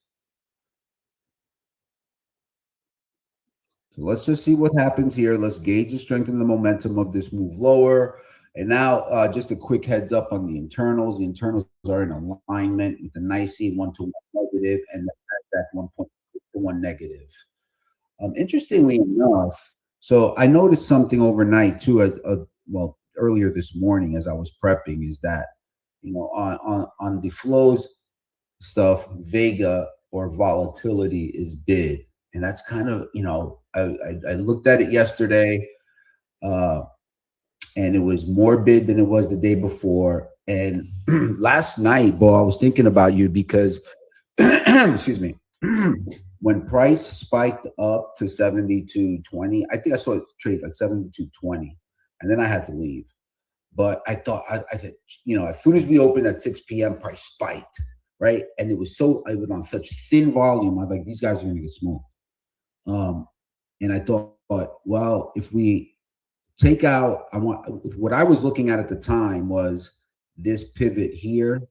So let's just see what happens here. Let's gauge the strength and the momentum of this move lower. And now just a quick heads up on the internals. The internals are in alignment with the NYSE 1-to-1 negative and the NASDAQ 1.1 negative. Interestingly enough, so I noticed something overnight too, well, earlier this morning as I was prepping, is that, on the flows stuff, Vega or volatility is bid. And that's kind of, I looked at it yesterday, and it was more bid than it was the day before. And last night, Bo, I was thinking about you because, excuse me, when price spiked up to 72.20, I think I saw it trade like 72.20, and then I had to leave. But I thought, I said, as soon as we opened at 6 p.m., price spiked, right? And it was on such thin volume. I was like, these guys are going to get smoked. And I thought, well, if we take out, what I was looking at the time was this pivot here,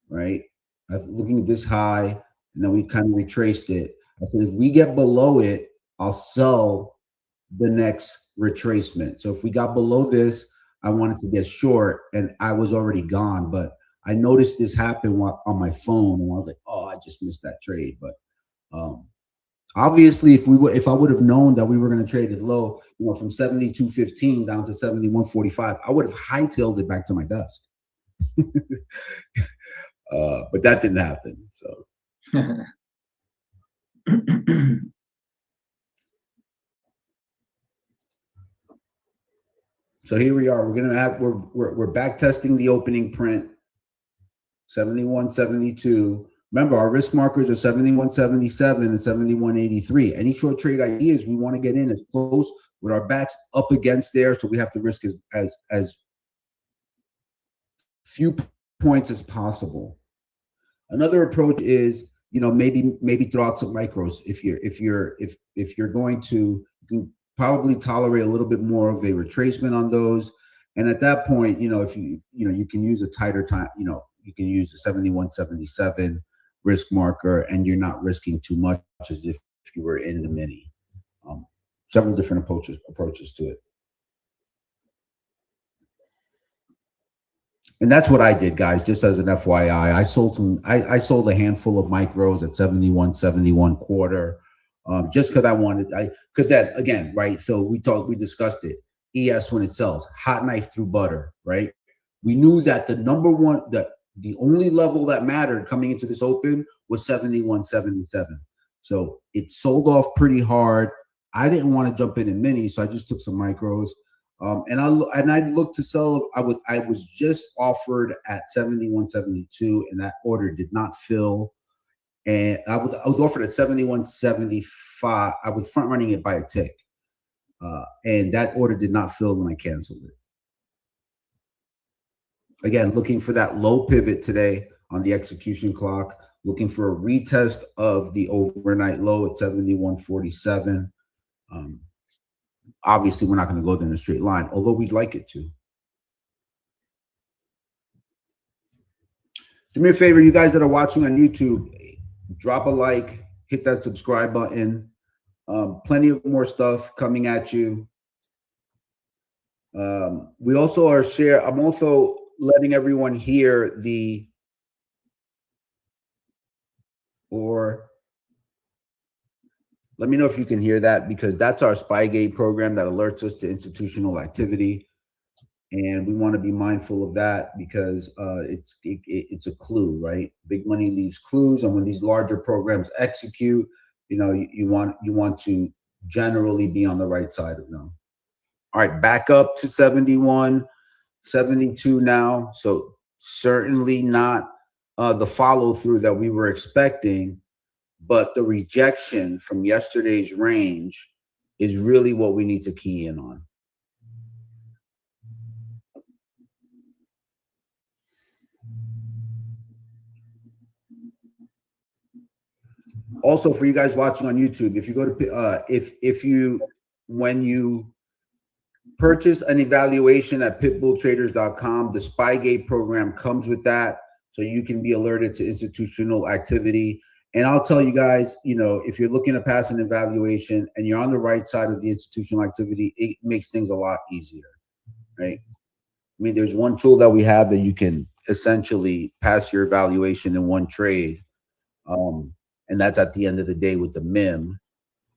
right? I was looking at this high, and then we kind of retraced it. I said, if we get below it, I'll sell the next retracement. So if we got below this, I wanted to get short, and I was already gone. But I noticed this happen on my phone, and I was like, oh, I just missed that trade. But obviously, if I would have known that we were going to trade it low, from 72.15 down to 71.45, I would have hightailed it back to my desk. But that didn't happen. So. So here we are. We're back testing the opening print, 71.72. Remember, our risk markers are 71.77 and 71.83. Any short trade ideas, we want to get in as close with our backs up against there, so we have to risk as few points as possible. Another approach is, maybe throw out some micros. If you're going to, you can probably tolerate a little bit more of a retracement on those. And at that point, if you can use a tighter time, you can use the 71.77 risk marker, and you're not risking too much as if you were in the mini. Several different approaches to it. And that's what I did, guys, just as an FYI. I sold a handful of micros at 71 quarter, just because because that, again, right? So we discussed it. ES, when it sells, hot knife through butter, right? We knew that the only level that mattered coming into this open was 71.77. So it sold off pretty hard. I didn't want to jump in mini, so I just took some micros. And I looked to sell. I was just offered at 71.72, and that order did not fill. And I was offered at 71.75. I was front running it by a tick, and that order did not fill, and I canceled it. Again, looking for that low pivot today on the execution clock. Looking for a retest of the overnight low at 71.47. Obviously, we're not going to go there in a straight line, although we'd like it to. Do me a favor, you guys that are watching on YouTube, drop a like, hit that subscribe button. Plenty of more stuff coming at you. We also are I'm also letting everyone hear let me know if you can hear that, because that's our Spygate program that alerts us to institutional activity. And we want to be mindful of that because it's a clue, right? Big money leaves clues, and when these larger programs execute, you want to generally be on the right side of them. All right, back up to 71, 72 now. So certainly not the follow through that we were expecting, but the rejection from yesterday's range is really what we need to key in on. Also, for you guys watching on YouTube, if you go to when you purchase an evaluation at pitbulltraders.com, the Spygate program comes with that, so you can be alerted to institutional activity. And I'll tell you guys, if you're looking to pass an evaluation and you're on the right side of the institutional activity, it makes things a lot easier, right? I mean, there's one tool that we have that you can essentially pass your evaluation in one trade. And that's at the end of the day with the MIM.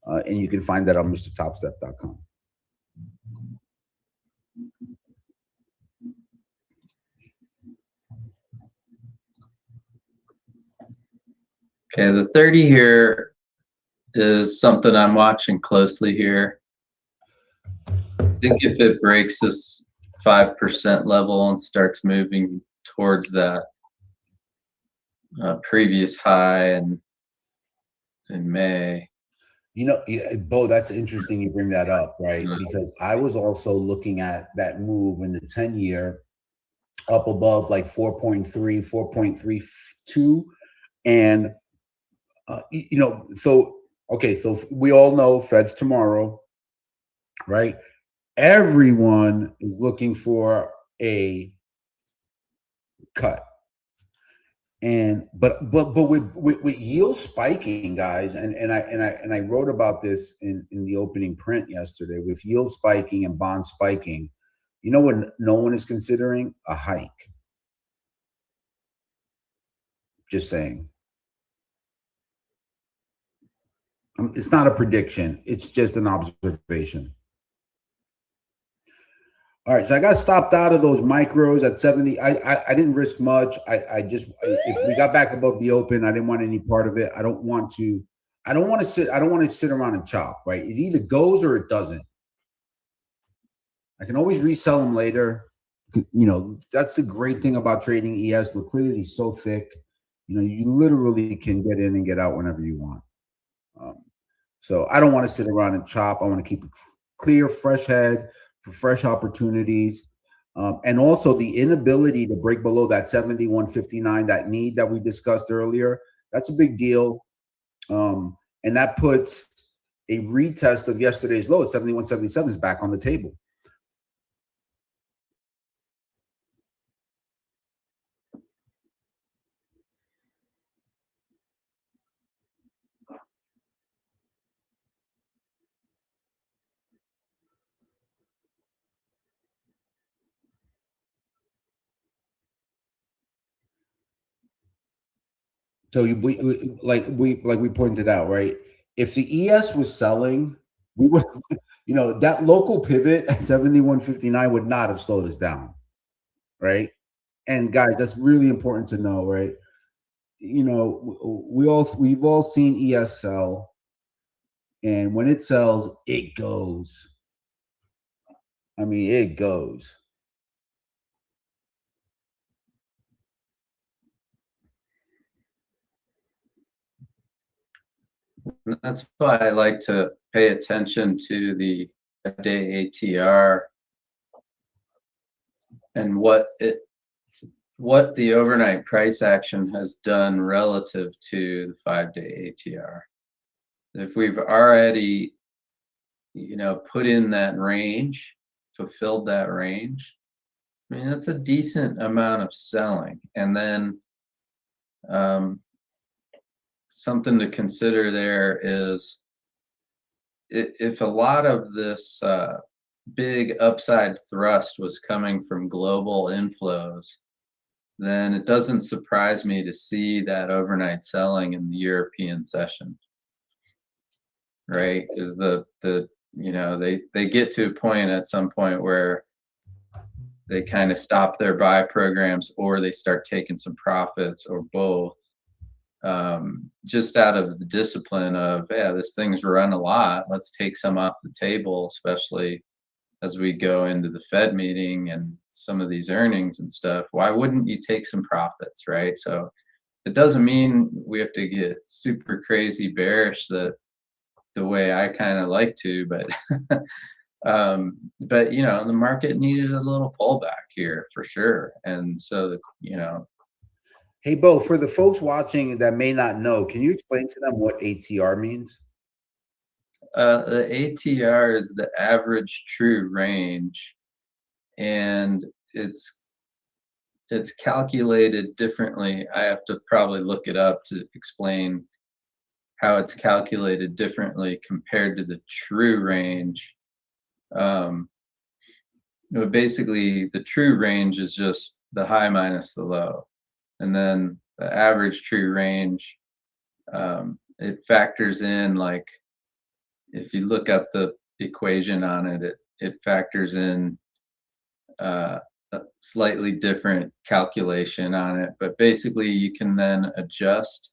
And you can find that on MrTopStep.com. Okay, the 30 here is something I'm watching closely here. I think if it breaks this 5% level and starts moving towards that previous high in May. Bo, that's interesting you bring that up, right? Because I was also looking at that move in the 10-year up above like 4.3, 4.32. And, so we all know Fed's tomorrow, right? Everyone is looking for a cut. But with yield spiking, guys, and I wrote about this in the opening print yesterday, with yield spiking and bond spiking, what no one is considering? A hike. Just saying. It's not a prediction. It's just an observation. All right, so I got stopped out of those micros at 70. I didn't risk much. If we got back above the open, I didn't want any part of it. I don't want to sit around and chop, right? It either goes or it doesn't. I can always resell them later. That's the great thing about trading ES. Liquidity is so thick. You literally can get in and get out whenever you want. So I don't want to sit around and chop. I want to keep a clear, fresh head for fresh opportunities. And also the inability to break below that 71.59, that need that we discussed earlier, that's a big deal. And that puts a retest of yesterday's low at 71.77 is back on the table. So we pointed out, right? If the ES was selling, we would, that local pivot at 71.59 would not have slowed us down, right? And guys, that's really important to know, right? We've all seen ES sell, and when it sells, it goes. I mean, it goes. That's why I like to pay attention to the day ATR and what the overnight price action has done relative to the 5-day ATR. If we've already, put in that range, fulfilled that range, I mean, that's a decent amount of selling. And then something to consider there is if a lot of this big upside thrust was coming from global inflows, then it doesn't surprise me to see that overnight selling in the European session, right? Because they get to a point at some point where they kind of stop their buy programs, or they start taking some profits, or both, just out of the discipline of, yeah, this thing's run a lot, let's take some off the table, especially as we go into the Fed meeting and some of these earnings and stuff. Why wouldn't you take some profits, right? So it doesn't mean we have to get super crazy bearish the way I kind of like to, but but the market needed a little pullback here for sure. And so Hey, Bo, for the folks watching that may not know, can you explain to them what ATR means? The ATR is the average true range, and it's calculated differently. I have to probably look it up to explain how it's calculated differently compared to the true range. Basically, the true range is just the high minus the low, and then the average true range, it factors in, like, if you look up the equation on it, it factors in a slightly different calculation on it. But basically, you can then adjust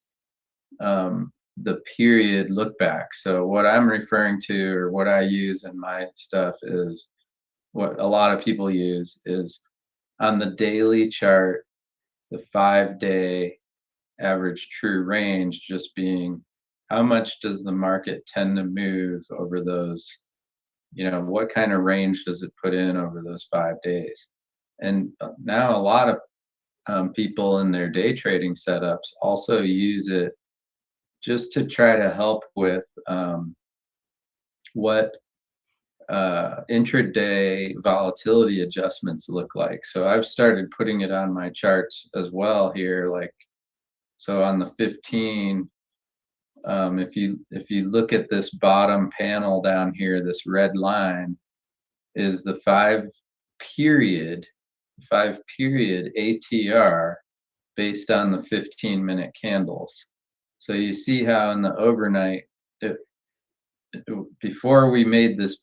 the period look back. So what I'm referring to, or what I use in my stuff, is what a lot of people use is on the daily chart, the 5-day average true range just being how much does the market tend to move over those, what kind of range does it put in over those 5 days. And now a lot of people in their day trading setups also use it just to try to help with what intraday volatility adjustments look like. So I've started putting it on my charts as well here. Like, so on the 15, if you look at this bottom panel down here, this red line is the 5-period ATR based on the 15-minute candles. So you see how in the overnight, before we made this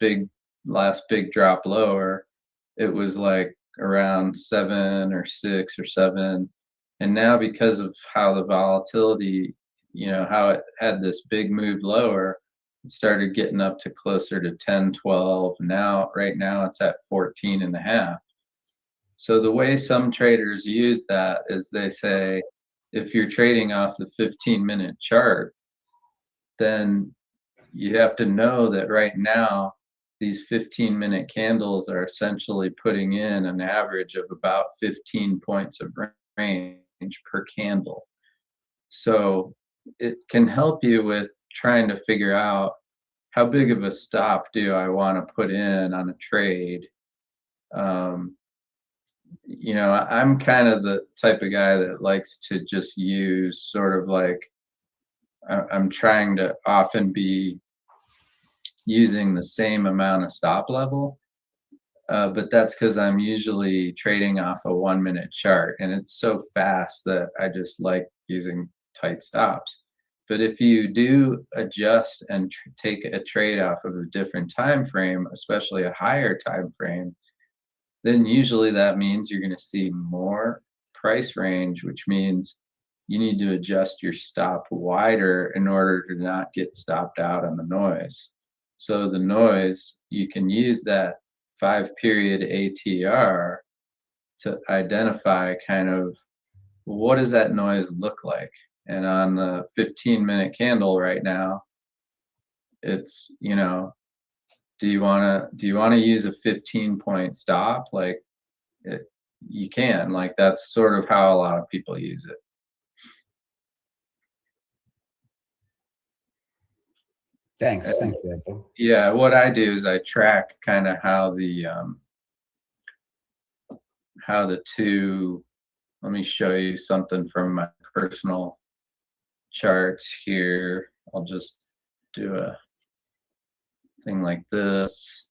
last big drop lower, it was like around 7 or 6 or 7. And now, because of how the volatility, how it had this big move lower, it started getting up to closer to 10, 12. Right now it's at 14 and a half. So the way some traders use that is they say, if you're trading off the 15-minute chart, then you have to know that right now these 15-minute candles are essentially putting in an average of about 15 points of range per candle. So it can help you with trying to figure out how big of a stop do I want to put in on a trade. I'm kind of the type of guy that likes to just use sort of like, I'm trying to often be using the same amount of stop level, but that's because I'm usually trading off a 1-minute chart, and it's so fast that I just like using tight stops. But if you do adjust and take a trade off of a different time frame, especially a higher time frame, then usually that means you're going to see more price range, which means you need to adjust your stop wider in order to not get stopped out on the noise. So the noise, you can use that 5-period ATR to identify kind of what does that noise look like. And on the 15-minute candle right now, it's, do you want to use a 15-point stop? Like you can, like, that's sort of how a lot of people use it. Thanks for that, Bill. Yeah, what I do is I track kind of how the two. Let me show you something from my personal charts here. I'll just do a thing like this.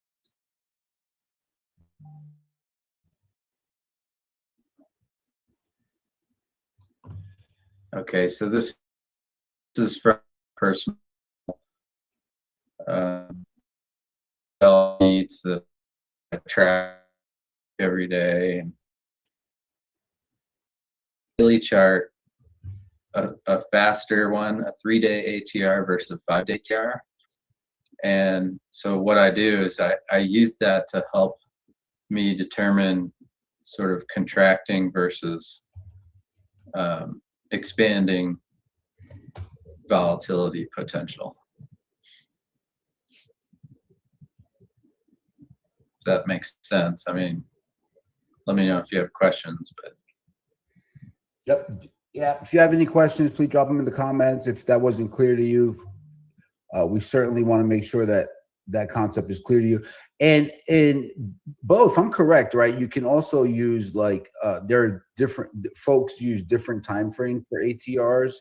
Okay, so this is from personal needs that I track every day. Daily chart, a faster one, a 3-day ATR versus a 5-day ATR. And so what I do is I use that to help me determine sort of contracting versus expanding volatility potential. If that makes sense. I mean, let me know if you have questions. But Yep. Yeah. If you have any questions, please drop them in the comments. If that wasn't clear to you, we certainly want to make sure that that concept is clear to you. And in both, I'm correct, right? You can also use like there are different folks use different time frames for ATRs,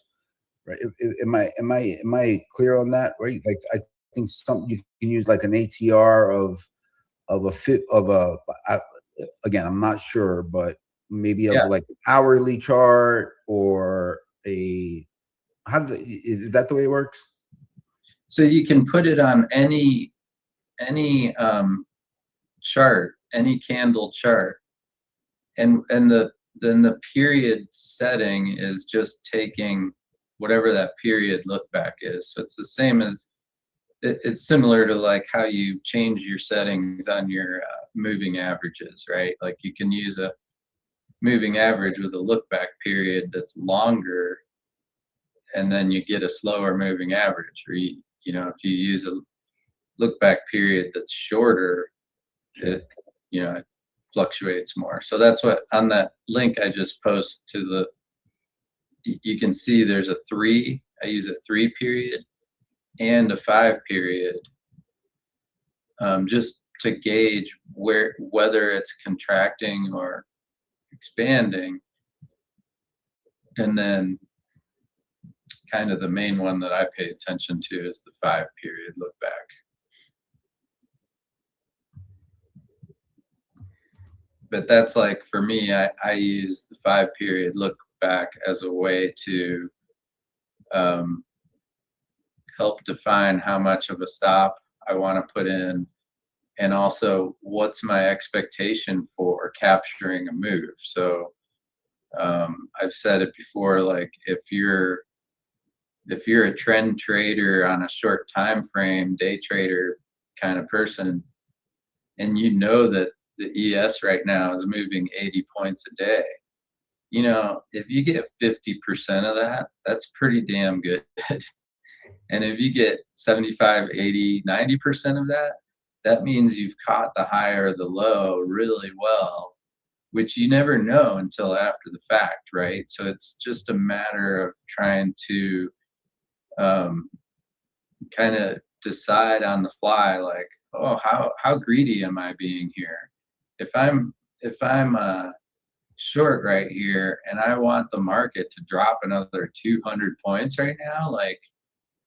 right? Am I clear on that? Right? Like I think some you can use like an ATR of a fit of a again, I'm not sure, but maybe of like an hourly chart or a is that the way it works? so you can put it on any chart, any candle chart, and then the period setting is just taking whatever that period look back is. So it's the same as it's similar to like how you change your settings on your moving averages, right? Like you can use a moving average with a look back period that's longer, and then you get a slower moving average. Or if you use a look back period that's shorter, it it fluctuates more. So that's what on that link I just post to the. You can see there's a 3. I use a 3-period and a 5-period, just to gauge whether it's contracting or expanding. And then kind of the main one that I pay attention to is the 5-period look back. But that's like, for me, I use the 5-period look back as a way to help define how much of a stop I want to put in, and also what's my expectation for capturing a move. So I've said it before, like if you're a trend trader on a short time frame, day trader kind of person, and you know that the ES right now is moving 80 points a day, if you get 50% of that, that's pretty damn good. And if you get 75, 80, 90% of that, that means you've caught the high or the low really well, which you never know until after the fact, right? So it's just a matter of trying to kind of decide on the fly, like, oh, how greedy am I being here? If I'm short right here and I want the market to drop another 200 points right now, like,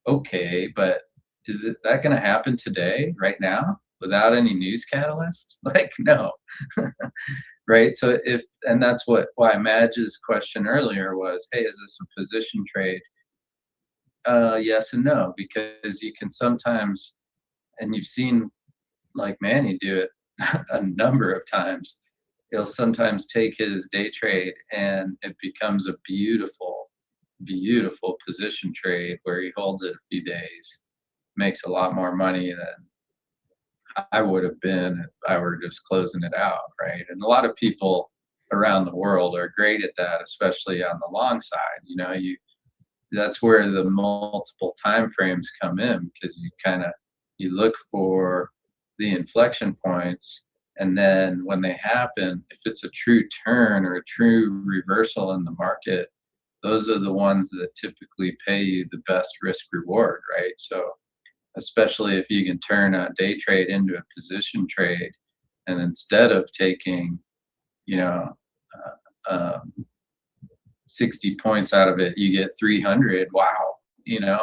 okay, but is that going to happen today, right now, without any news catalyst? Like, no. Right? So and that's why Madge's question earlier was, hey, is this a position trade? Yes and no, because you can sometimes, and you've seen like Manny do it a number of times, he'll sometimes take his day trade and it becomes a beautiful, beautiful position trade where he holds it a few days, makes a lot more money than I would have been if I were just closing it out, right? And a lot of people around the world are great at that, especially on the long side. That's where the multiple time frames come in, because you look for the inflection points, and then when they happen, if it's a true turn or a true reversal in the market, those are the ones that typically pay you the best risk reward, right? So especially if you can turn a day trade into a position trade, and instead of taking, you know, uh, 60 points out of it, you get 300. Wow, you know.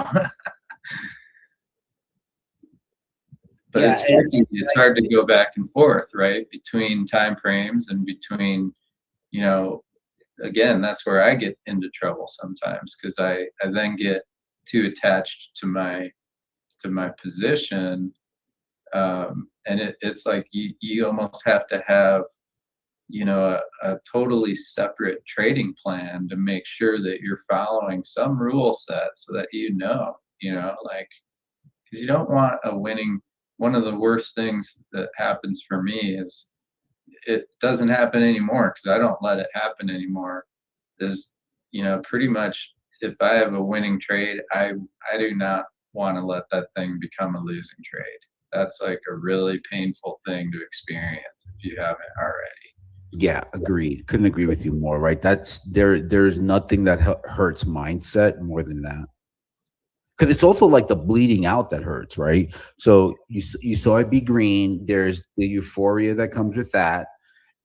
But Yeah, it's tricky. It's hard to go back and forth, right? Between time frames and between, you know, again, that's where I get into trouble sometimes, because I then get too attached to my position. And it's like you almost have to have, a totally separate trading plan to make sure that you're following some rule set, so that like, because you don't want a winning. One of the worst things that happens for me is, it doesn't happen anymore because I don't let it happen anymore, is, pretty much, if I have a winning trade, I do not want to let that thing become a losing trade. That's like a really painful thing to experience if you haven't already. yeah, agreed. Couldn't agree with you more, right? There's nothing that hurts mindset more than that. Because it's also like the bleeding out that hurts, right? So you saw it be green. There's the euphoria that comes with that,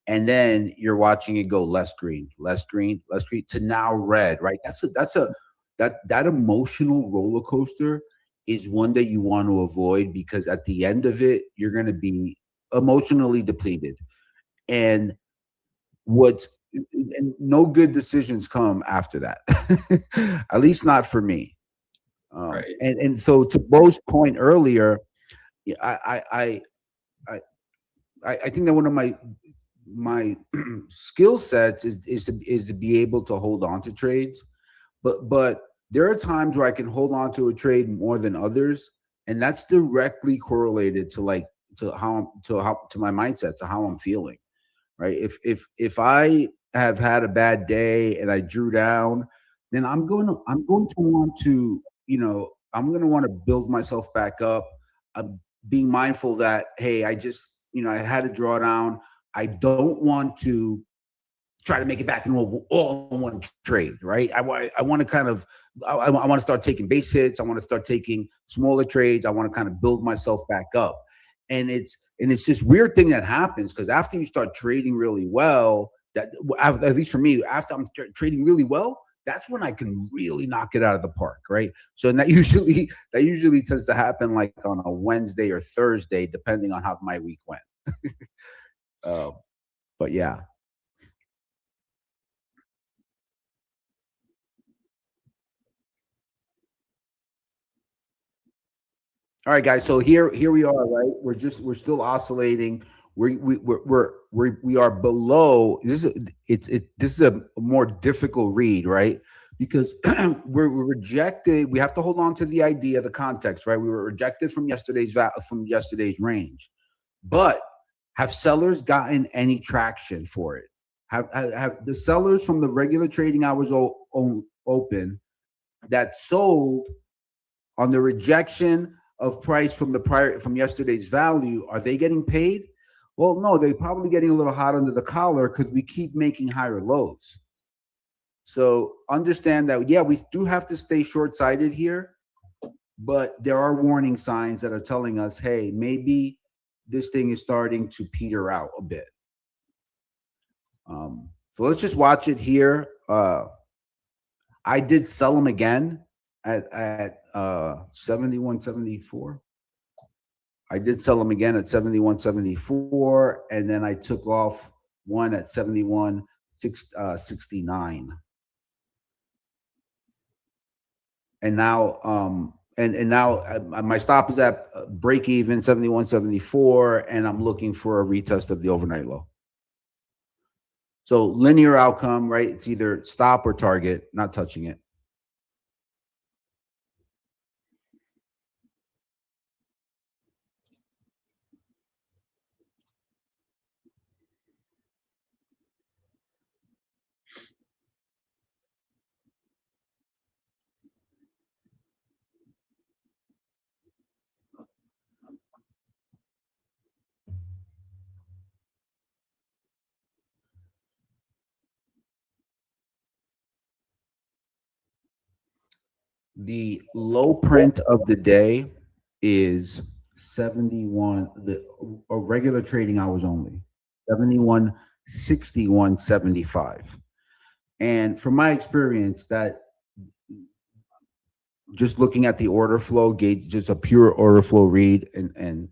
and then you're watching it go less green, less green, less green to now red, right? That emotional roller coaster is one that you want to avoid, because at the end of it, you're going to be emotionally depleted, and what's and no good decisions come after that. At least not for me. Right. And so to Bo's point earlier, yeah, I think that one of my skill sets is to be able to hold on to trades, but there are times where I can hold on to a trade more than others, and that's directly correlated to like to my mindset, to how I'm feeling, right? If I have had a bad day and I drew down, then I'm going to want to, I'm going to want to build myself back up. I'm being mindful that, hey, I just, I had to draw down. I don't want to try to make it back in all in one trade, right? I want to kind of I want to start taking base hits. I want to start taking smaller trades. I want to kind of build myself back up. And it's this weird thing that happens, because after you start trading really well, that at least for me, after I'm trading really well, that's when I can really knock it out of the park, right? So and that usually tends to happen like on a Wednesday or Thursday, depending on how my week went. uh, but yeah. All right, guys. So here we are, right? We're still oscillating. We are below. This is a more difficult read, right? Because we're rejected. We have to hold on to the idea, the context, right? We were rejected from yesterday's range, but have sellers gotten any traction for it? Have the sellers from the regular trading hours open that sold on the rejection of price from yesterday's value, are they getting paid? Well, no, they're probably getting a little hot under the collar because we keep making higher lows. So understand that, yeah, we do have to stay short-sighted here, but there are warning signs that are telling us, hey, maybe this thing is starting to peter out a bit. So let's just watch it here. I did sell them again at 71.74. I did sell them again at 71.74, and then I took off one at 71.69. And now my stop is at break even 71.74, and I'm looking for a retest of the overnight low. So linear outcome, right? It's either stop or target, not touching it. The low print of the day is 71, the regular trading hours only, 71.6175. And from my experience, that just looking at the order flow gauge, just a pure order flow read, and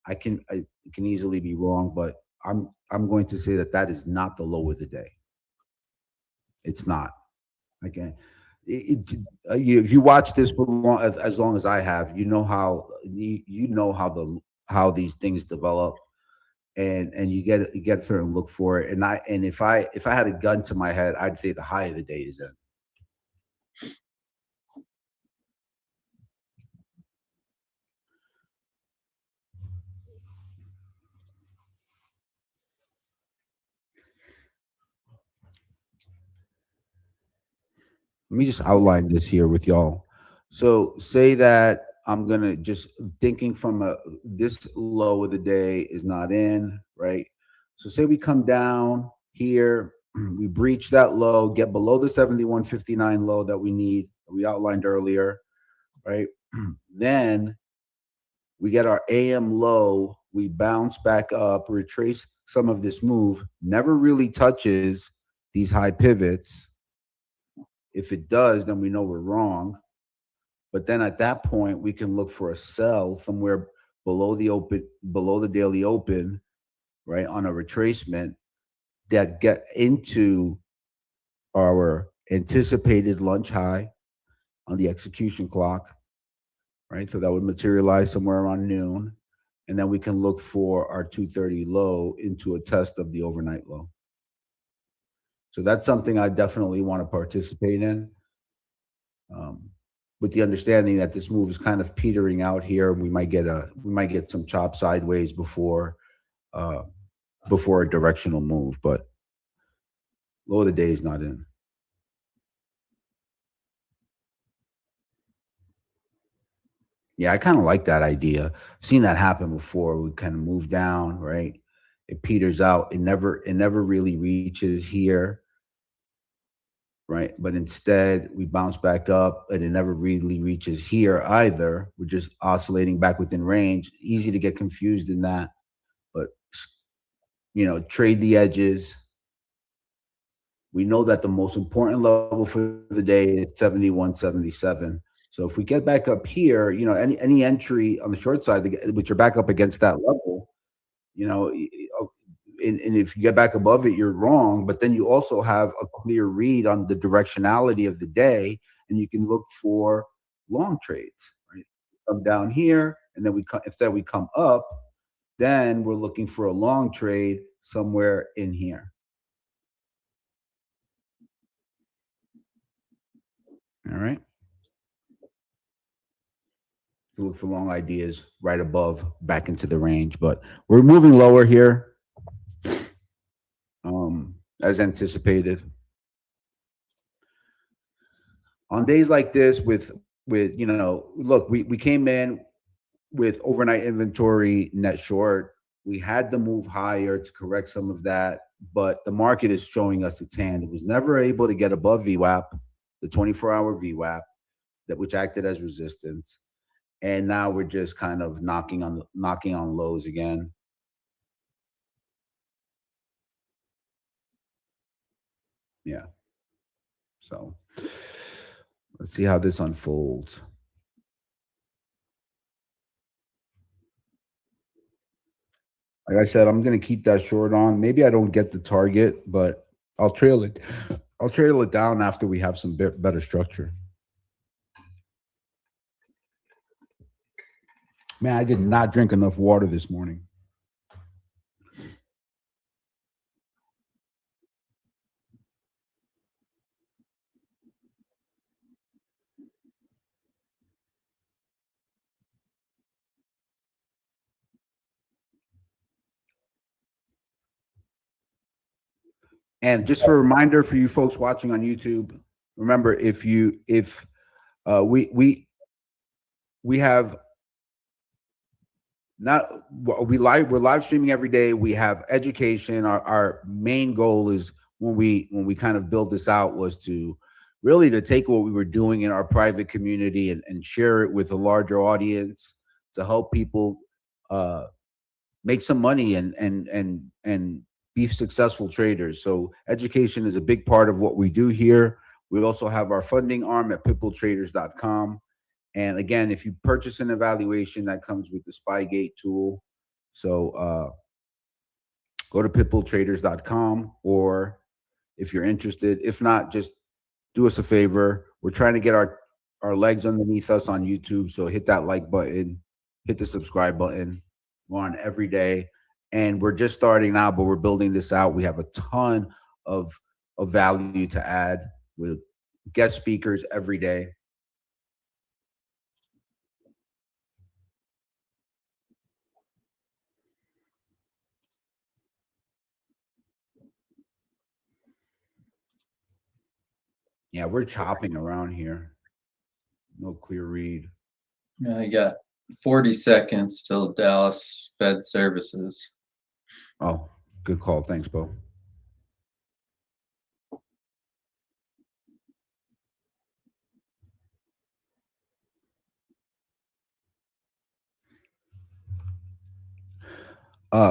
I can easily be wrong, but I'm going to say that that is not the low of the day. It's not. Again, if you watch this for as long as I have, you know how these things develop, and you get through and look for it. And if I had a gun to my head, I'd say the high of the day is in. Let me just outline this here with y'all. So say that I'm gonna just thinking from a this low of the day is not in, right? So say we come down here, we breach that low, get below the 71.59 low that we need, that we outlined earlier, right? Then we get our AM low, we bounce back up, retrace some of this move, never really touches these high pivots. If it does, then we know we're wrong. But then at that point, we can look for a sell somewhere below the daily open, right, on a retracement that get into our anticipated lunch high on the execution clock, right? So that would materialize somewhere around noon. And then we can look for our 230 low into a test of the overnight low. So that's something I definitely want to participate in. With the understanding that this move is kind of petering out here, we might get some chop sideways uh, before a directional move, but low of the day is not in. Yeah, I kind of like that idea. I've seen that happen before. We kind of move down, right? It peters out. It never really reaches here, right? But instead, we bounce back up, and it never really reaches here either. We're just oscillating back within range. Easy to get confused in that, but trade the edges. We know that the most important level for the day is 71.77. So if we get back up here, any entry on the short side, which you're back up against that level, you know, and if you get back above it, you're wrong. But then you also have a clear read on the directionality of the day, and you can look for long trades. Right? Come down here, and then we come up, then we're looking for a long trade somewhere in here. All right. You look for long ideas right above, back into the range, but we're moving lower here, as anticipated. On days like this, with look, we came in with overnight inventory net short. We had to move higher to correct some of that, but the market is showing us its hand. It was never able to get above VWAP, the 24-hour VWAP, that which acted as resistance. And now we're just kind of knocking on lows again. Yeah. So let's see how this unfolds. Like I said, I'm gonna keep that short on. Maybe I don't get the target, but I'll trail it. I'll trail it down after we have some better structure. Man, I did not drink enough water this morning. And just for a reminder for you folks watching on YouTube, remember if we have not we're live streaming every day. We have education. Our main goal is when we kind of build this out was to really to take what we were doing in our private community and share it with a larger audience to help people uh, make some money and be successful traders. So education is a big part of what we do here. We also have our funding arm at pitbulltraders.com. And again, if you purchase an evaluation, that comes with the Spygate tool. So go to pitbulltraders.com, or if you're interested, if not, just do us a favor. We're trying to get our legs underneath us on YouTube. So hit that like button, hit the subscribe button. We're on every day. And we're just starting now, but we're building this out. We have a ton of value to add with guest speakers every day. Yeah, we're chopping around here. No clear read. I got 40 seconds till Dallas Fed Services. Oh, good call. Thanks, Bo.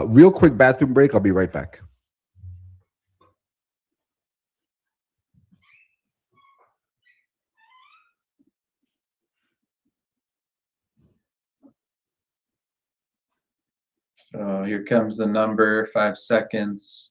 Real quick bathroom break. I'll be right back. So here comes the number, 5 seconds.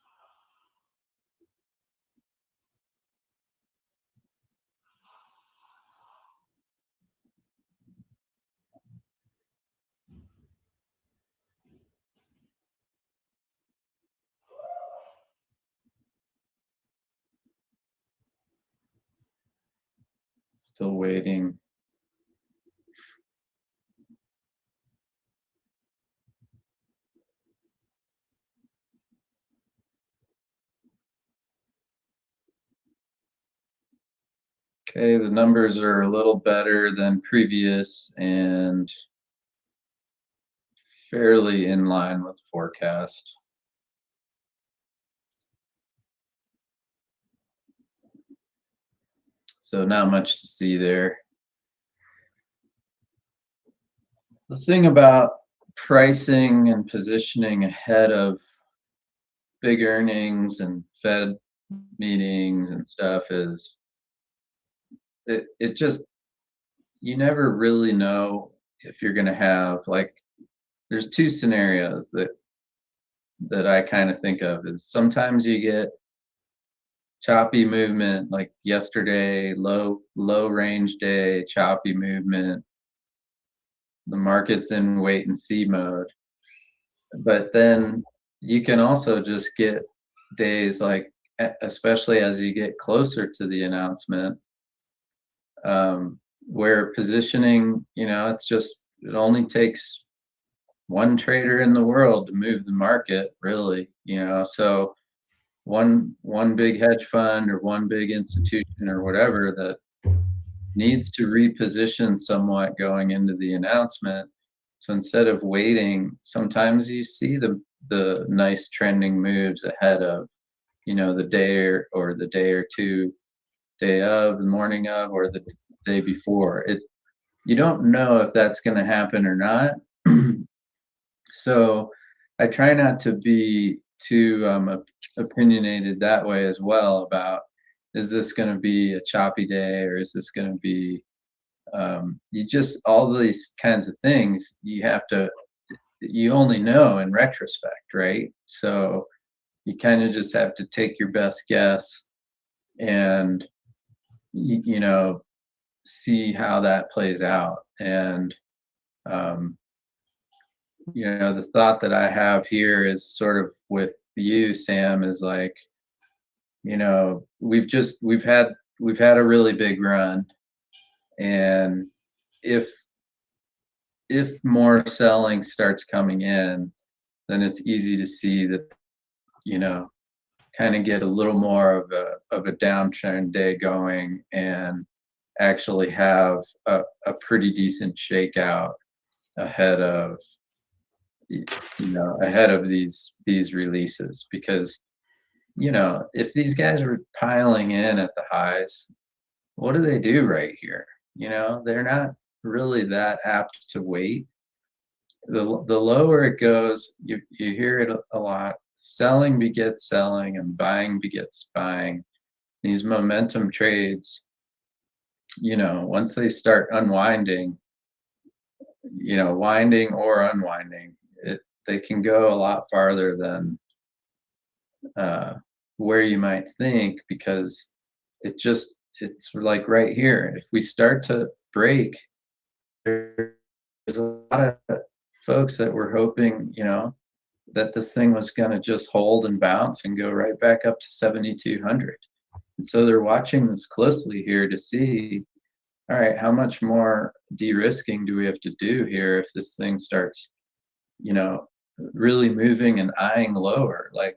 Still waiting. Okay, the numbers are a little better than previous and fairly in line with forecast. So not much to see there. The thing about pricing and positioning ahead of big earnings and Fed meetings and stuff is it just, you never really know if you're going to have, like, there's two scenarios that I kind of think of. Is sometimes you get choppy movement, like yesterday, low range day, choppy movement. The market's in wait and see mode. But then you can also just get days like, especially as you get closer to the announcement, where positioning, it only takes one trader in the world to move the market, really. So one big hedge fund or one big institution or whatever that needs to reposition somewhat going into the announcement. So instead of waiting, sometimes you see the nice trending moves ahead of, the day or the day or two, day of, the morning of, or the day before. You don't know if that's going to happen or not. So I try not to be too opinionated that way as well about, is this going to be a choppy day, or is this going to be all these kinds of things you only know in retrospect, right? So you kind of just have to take your best guess and see how that plays out. And the thought that I have here is sort of with you, Sam, is like, we've had a really big run, and if more selling starts coming in, then it's easy to see that, kind of get a little more of a downtrend day going and actually have a pretty decent shakeout ahead of these releases. Because if these guys were piling in at the highs, what do they do right here? They're not really that apt to wait. The lower it goes, you hear it a lot. Selling begets selling, and buying begets buying. These momentum trades, once they start unwinding, winding or unwinding, they can go a lot farther than where you might think, because it's like right here. If we start to break, there's a lot of folks that were hoping, that this thing was going to just hold and bounce and go right back up to 7,200. And so they're watching this closely here to see, all right, how much more de-risking do we have to do here if this thing starts, really moving and eyeing lower? Like,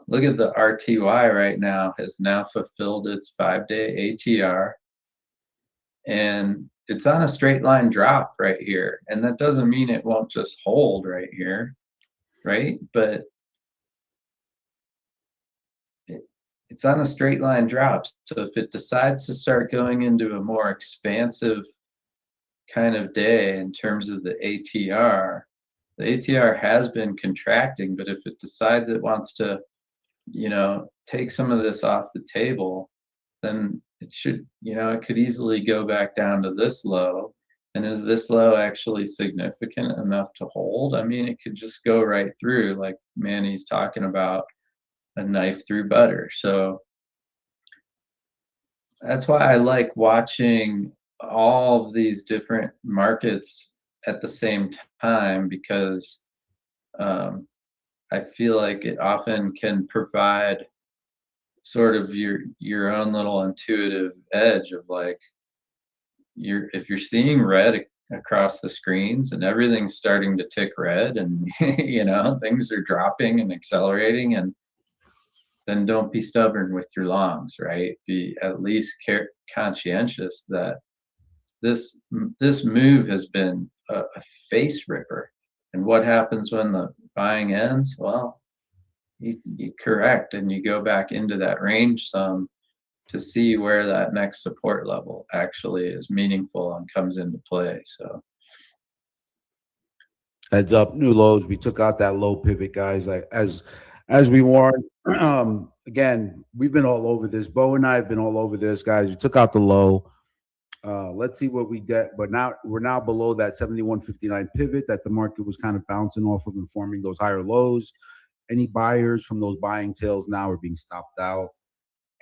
look at the RTY right now, has now fulfilled its 5-day ATR, and it's on a straight line drop right here. And that doesn't mean it won't just hold right here, right? But it's on a straight line drop. So if it decides to start going into a more expansive kind of day in terms of the ATR has been contracting, but if it decides it wants to, take some of this off the table, then it should, it could easily go back down to this low. And is this low actually significant enough to hold? I mean, it could just go right through, like Manny's talking about, a knife through butter. So that's why I like watching all of these different markets at the same time, because I feel like it often can provide sort of your own little intuitive edge of, like, if you're seeing red across the screens and everything's starting to tick red, and things are dropping and accelerating, and then don't be stubborn with your longs, right? Be at least conscientious that this move has been a face ripper. And what happens when the buying ends? Well, you correct and you go back into that range some to see where that next support level actually is meaningful and comes into play. So Heads up, new lows. We took out that low pivot, guys. Like as we warned. Again, we've been all over this. Bo and I have been all over this, guys. We took out the low. Let's see what we get. But now we're now below that 71.59 pivot that the market was kind of bouncing off of and forming those higher lows. Any buyers from those buying tails now are being stopped out,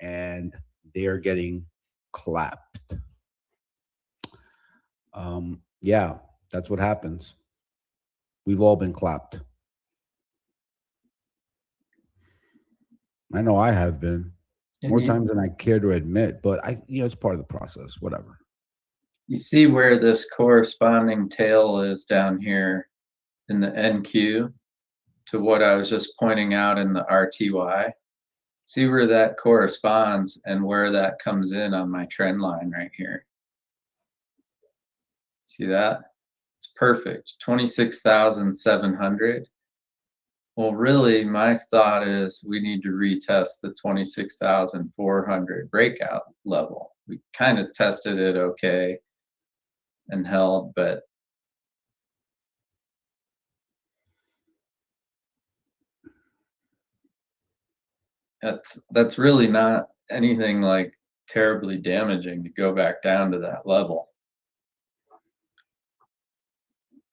and they are getting clapped. Yeah, that's what happens. We've all been clapped. I know I have been more times than I care to admit, but it's part of the process. Whatever. You see where this corresponding tail is down here in the NQ to what I was just pointing out in the RTY. See where that corresponds and where that comes in on my trend line right here. See that? It's perfect. 26,700. Well, really, my thought is we need to retest the 26,400 breakout level. We kind of tested it okay and held, but that's really not anything like terribly damaging to go back down to that level.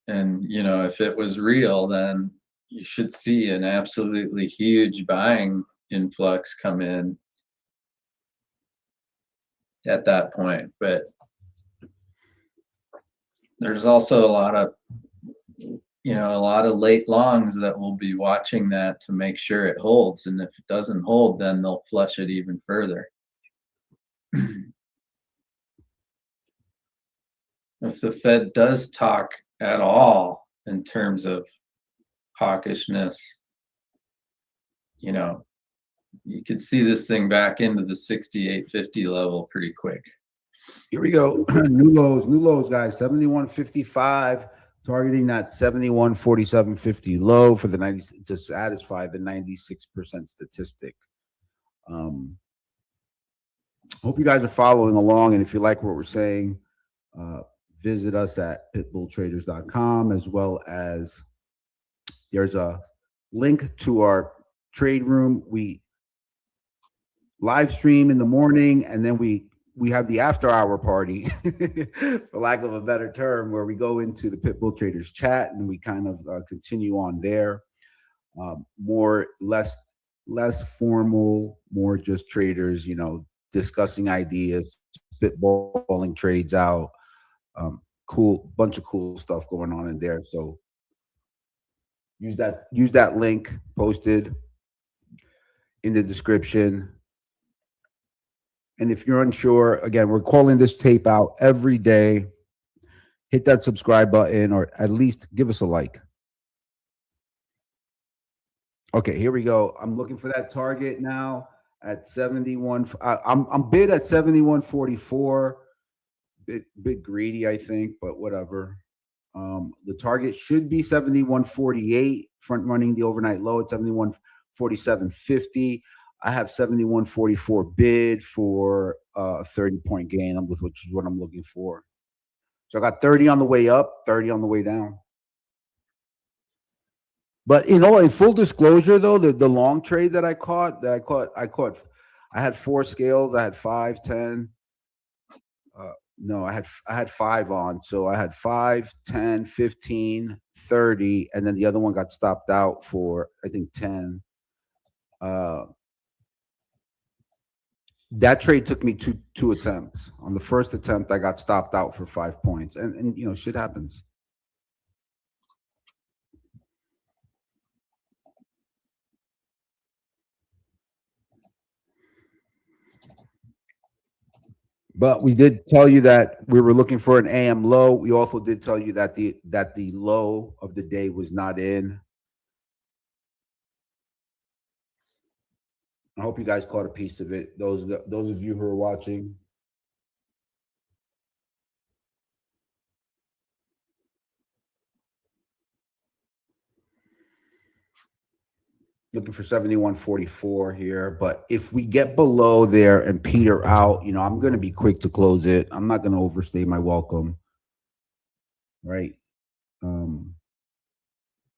And if it was real, then you should see an absolutely huge buying influx come in at that point. But there's also a lot of late longs that will be watching that to make sure it holds. And if it doesn't hold, then they'll flush it even further. If the Fed does talk at all in terms of hawkishness, you could see this thing back into the 68.50 level pretty quick. Here we go. New lows, guys. 71.55, targeting that 71.4750 low for the 90 to satisfy the 96% statistic. Hope you guys are following along. And if you like what we're saying, uh, visit us at pitbulltraders.com, as well as there's a link to our trade room. We live stream in the morning, and then we have the after hour party, for lack of a better term, where we go into the Pitbull Traders chat and we kind of continue on there. More less formal, more just traders, discussing ideas, spitballing trades out. Cool bunch of cool stuff going on in there. So use that link posted in the description. And if you're unsure, again, we're calling this tape out every day. Hit that subscribe button, or at least give us a like. Okay, here we go. I'm looking for that target now at 71. I'm bid at 71.44. Bit greedy, I think, but whatever. The target should be 71.48, front running the overnight low at 71.47.50. I have 71.44 bid for a 30-point gain, which is what I'm looking for. So I got 30 on the way up, 30 on the way down. But in full disclosure, though, the long trade that I caught, I had 4 scales. I had 5, 10. No, I had 5 on. So I had 5, 10, 15, 30, and then the other one got stopped out for, I think, 10. That trade took me two attempts. On the first attempt, I got stopped out for 5 points, and shit happens. But we did tell you that we were looking for an AM low. We also did tell you that the low of the day was not in. I hope you guys caught a piece of it. Those of you who are watching. Looking for 71.44 here, but if we get below there and peter out, I'm going to be quick to close it. I'm not going to overstay my welcome, right? I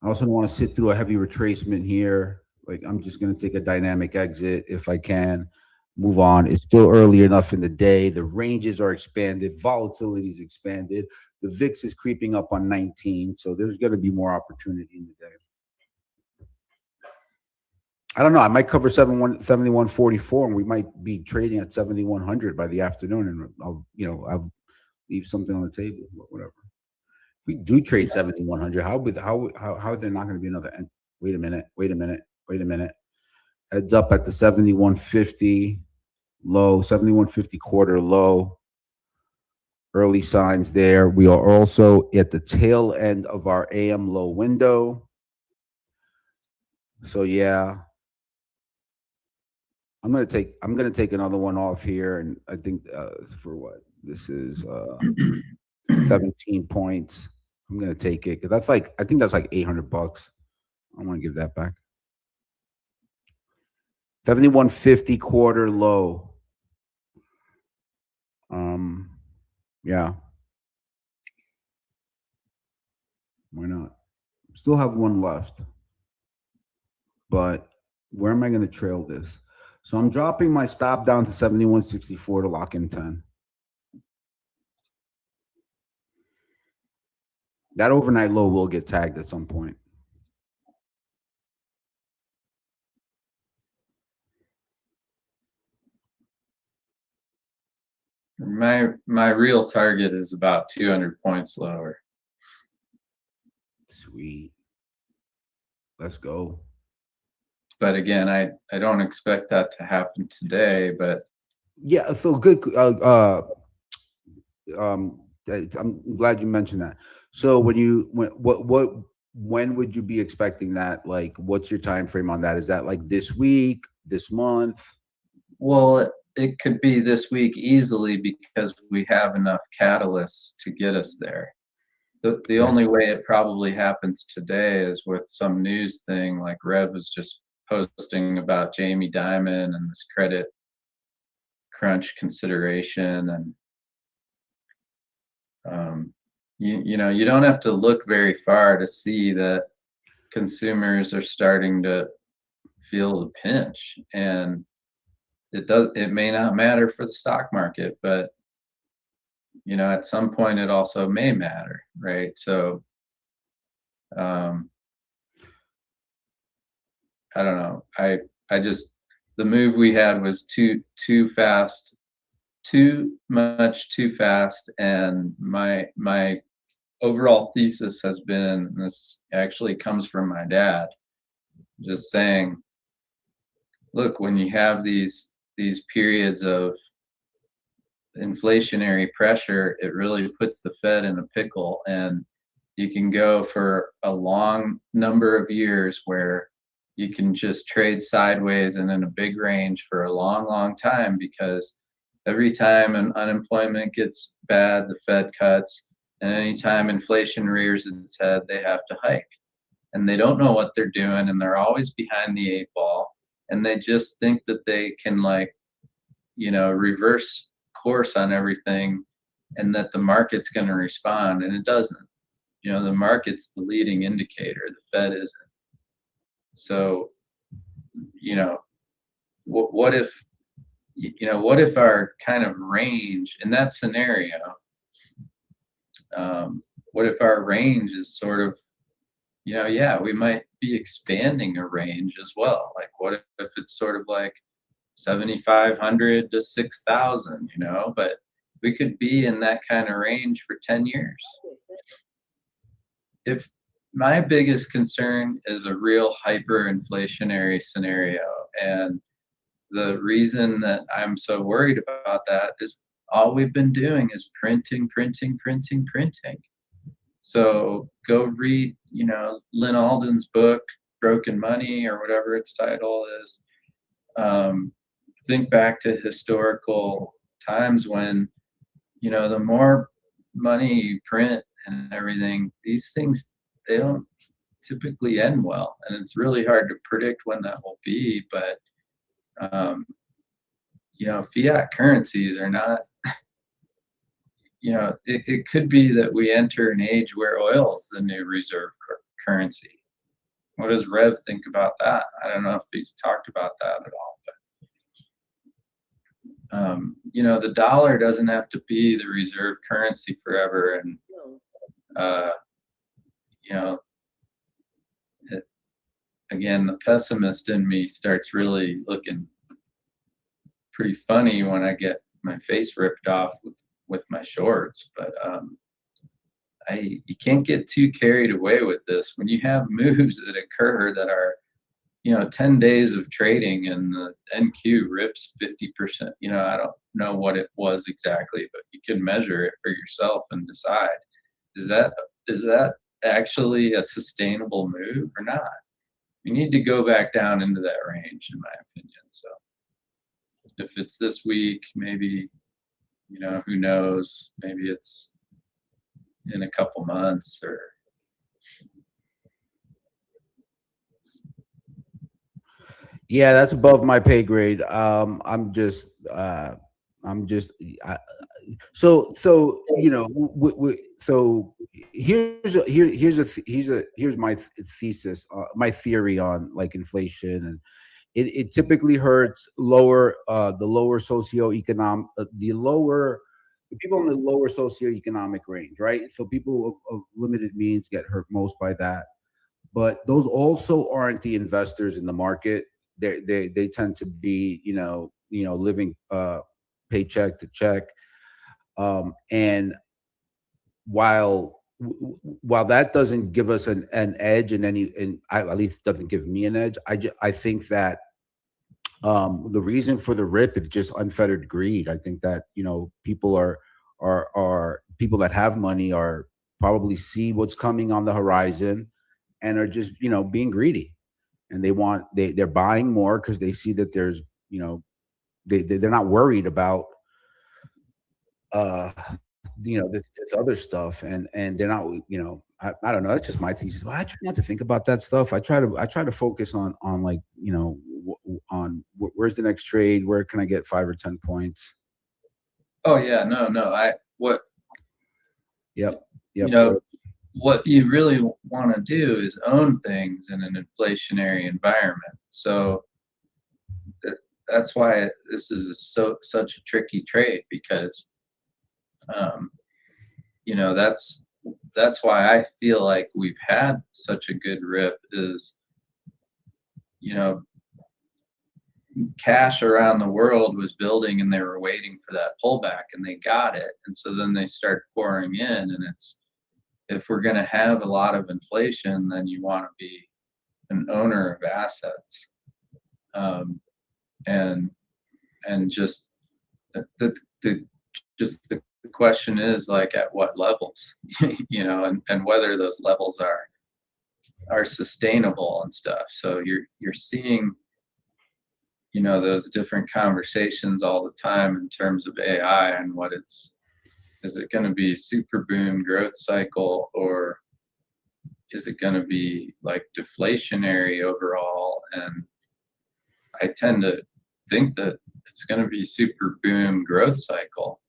also don't want to sit through a heavy retracement here. Like, I'm just going to take a dynamic exit if I can. Move on. It's still early enough in the day. The ranges are expanded. Volatility is expanded. The VIX is creeping up on 19, so there's going to be more opportunity in the day. I don't know. I might cover 71.44, and we might be trading at 7,100 by the afternoon, and I'll leave something on the table, whatever. If we do trade 7,100, how are there not going to be another? Wait a minute. Heads up at the 71.50 low, 71.50 quarter low. Early signs there. We are also at the tail end of our AM low window. So yeah. I'm gonna take another one off here, and I think for what this is 17 points. I'm gonna take it because I think that's like $800. I want to give that back. 71.50 quarter low. Yeah. Why not? Still have one left, but where am I going to trail this? So I'm dropping my stop down to 71.64 to lock in 10. That overnight low will get tagged at some point. My real target is about 200 points lower. Sweet. Let's go. But again, I don't expect that to happen today, but yeah, so good. I'm glad you mentioned that. So when would you be expecting that? Like, what's your time frame on that? Is that like this week, this month? Well, it could be this week easily because we have enough catalysts to get us there. The only way it probably happens today is with some news thing, like Rev was just posting about Jamie Dimon and this crunch consideration. And you don't have to look very far to see that consumers are starting to feel the pinch. And it may not matter for the stock market, but at some point it also may matter, right? So I don't know. I just, the move we had was too fast, too much too fast. And my overall thesis has been, and this actually comes from my dad, just saying, look, when you have these periods of inflationary pressure, it really puts the Fed in a pickle. And you can go for a long number of years where you can just trade sideways and in a big range for a long time, because every time unemployment gets bad, the Fed cuts, and anytime inflation rears its head, they have to hike. And they don't know what they're doing, and they're always behind the 8 ball, and they just think that they can, like, reverse course on everything, and that the market's going to respond, and it doesn't. The market's the leading indicator, the Fed isn't. So, what if our kind of range in that scenario, what if our range is sort of, yeah, we might be expanding a range as well. Like, what if it's sort of like 7,500 to 6,000, but we could be in that kind of range for 10 years. If my biggest concern is a real hyperinflationary scenario, and the reason that I'm so worried about that is all we've been doing is printing. So go read, Lynn Alden's book, Broken Money, or whatever its title is. Think back to historical times when, the more money you print and everything, these things, they don't typically end well. And it's really hard to predict when that will be. But, fiat currencies are not, it could be that we enter an age where oil is the new reserve currency. What does Rev think about that? I don't know if he's talked about that at all. But, the dollar doesn't have to be the reserve currency forever. And, again, the pessimist in me starts really looking pretty funny when I get my face ripped off with my shorts. But you can't get too carried away with this. When you have moves that occur that are, 10 days of trading and the NQ rips 50%, I don't know what it was exactly, but you can measure it for yourself and decide, is that actually a sustainable move or not? You need to go back down into that range, in my opinion. So if it's this week, maybe, who knows, maybe it's in a couple months. Or yeah, that's above my pay grade. So here's my thesis, my theory on like inflation. And it typically hurts the lower socioeconomic, the people in the lower socioeconomic range, right? So people of limited means get hurt most by that. But those also aren't the investors in the market. They tend to be, living paycheck to check. And while that doesn't give us an edge at least doesn't give me an edge, I think that the reason for the rip is just unfettered greed. I think that, people are people that have money are probably see what's coming on the horizon and are just, being greedy. And they're buying more because they see that there's, they're not worried about this other stuff, and they're not, I don't know, that's just my thesis. Well, I try not to think about that stuff. I try to focus on like, where's the next trade? Where can I get 5 or 10 points? Oh yeah, no. Yep. You know, what you really want to do is own things in an inflationary environment. So that's why this is such a tricky trade, because that's why I feel like we've had such a good rip is, you know, cash around the world was building and they were waiting for that pullback and they got it. And so then they start pouring in, and if we're going to have a lot of inflation, then you want to be an owner of assets. And just the just the question is, like, at what levels, and whether those levels are sustainable and stuff. So you're seeing, those different conversations all the time in terms of AI and is it going to be super boom growth cycle, or is it going to be like deflationary overall? And I tend to think that it's going to be super boom growth cycle.